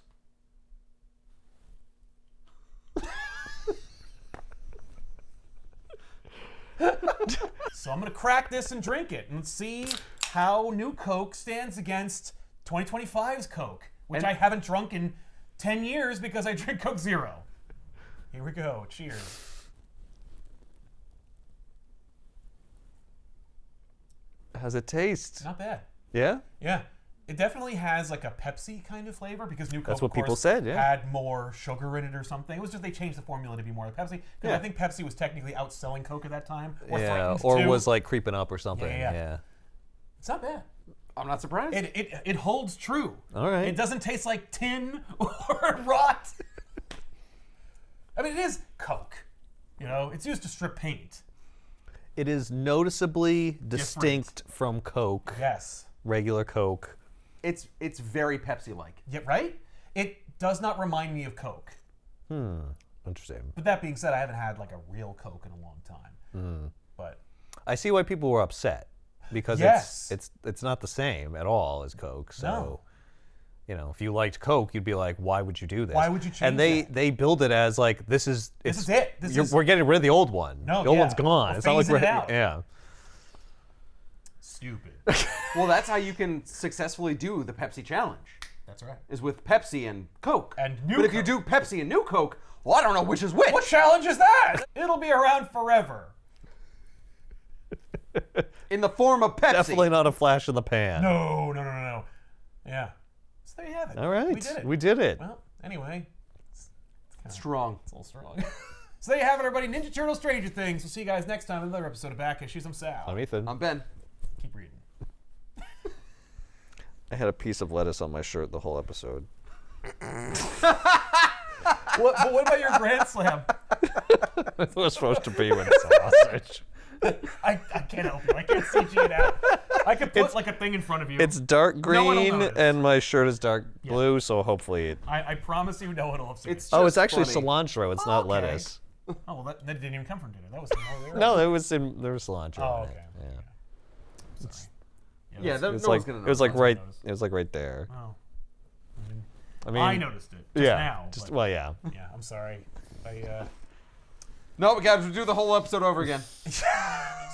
So I'm gonna crack this and drink it and see how New Coke stands against 2025's Coke, which I haven't drunk in 10 years because I drink Coke Zero. Here we go. Cheers. How's it taste? Not bad. Yeah? Yeah. It definitely has like a Pepsi kind of flavor because New Coke, That's what of course, people said, yeah. had more sugar in it or something. It was just they changed the formula to be more like Pepsi. Because I think Pepsi was technically outselling Coke at that time. Or threatened or to. was like creeping up or something. Yeah. It's not bad. I'm not surprised. It holds true. All right. It doesn't taste like tin or rot. I mean, it is Coke. You know, it's used to strip paint. It is noticeably distinct from Coke. Yes. Regular Coke. It's very Pepsi-like. Yeah, right? It does not remind me of Coke. Interesting. But that being said, I haven't had like a real Coke in a long time. But I see why people were upset because Yes. it's not the same at all as Coke. So, No. you know, if you liked Coke, you'd be like, why would you do this? Why would you And change they build it as like this is it. We're getting rid of the old one. No, the old yeah. one's gone. We're It's not like phasing it out. yeah. stupid. Well, that's how you can successfully do the Pepsi challenge. That's right. Is with Pepsi and Coke. And New But if you Coke. do Pepsi and New Coke, well, I don't know which is which. What challenge is that? It'll be around forever. In the form of Pepsi. Definitely not a flash in the pan. No. Yeah. So there you have it. All right. We did it. We did it. Well, anyway. Strong. It's a little strong. So there you have it, everybody. Ninja Turtle Stranger Things. We'll see you guys next time in another episode of Back Issues. I'm Sal. I'm Ethan. I'm Ben. Keep reading. I had a piece of lettuce on my shirt the whole episode. But what about your Grand Slam? It was supposed to be with sausage. I can't help you. I can't CG it out. I could put like a thing in front of you. It's dark No one will green notice. and my shirt is dark blue, so hopefully it. I promise you no one will have seen It's it. Oh, just it's actually funny. cilantro. It's not Okay. lettuce. Oh, well, that didn't even come from dinner. That was No, there was cilantro. Oh, in it. okay. Yeah. Sorry. Yeah, that's- no It was one's like gonna know. it was like Someone's right. gonna notice. It was like right there. Oh. I mean, I noticed it just yeah. now. Just but- well, yeah. yeah, I'm sorry. No, we got to do the whole episode over again.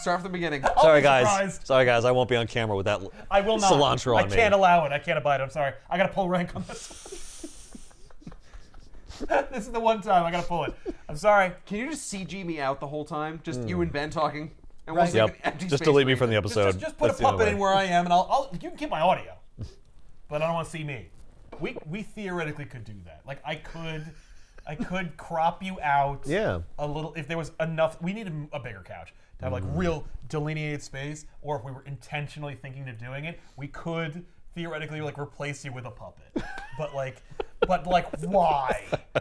Start from the beginning. Sorry be guys. surprised. Sorry guys. I won't be on camera with that. I will not. Cilantro I on me. can't allow it. I can't abide it. I'm sorry. I gotta pull rank on this. This is the one time I gotta pull it. I'm sorry. Can you just CG me out the whole time? Just you and Ben talking? And Right. we'll see Yep. an empty Just space delete me for from the you. episode. Just put That's a the only puppet in way. where I am, and you can keep my audio, but I don't want to see me. We theoretically could do that. Like I could crop you out. Yeah. A little if there was enough. We need a bigger couch to have like real delineated space. Or if we were intentionally thinking of doing it, we could theoretically like replace you with a puppet. But like why?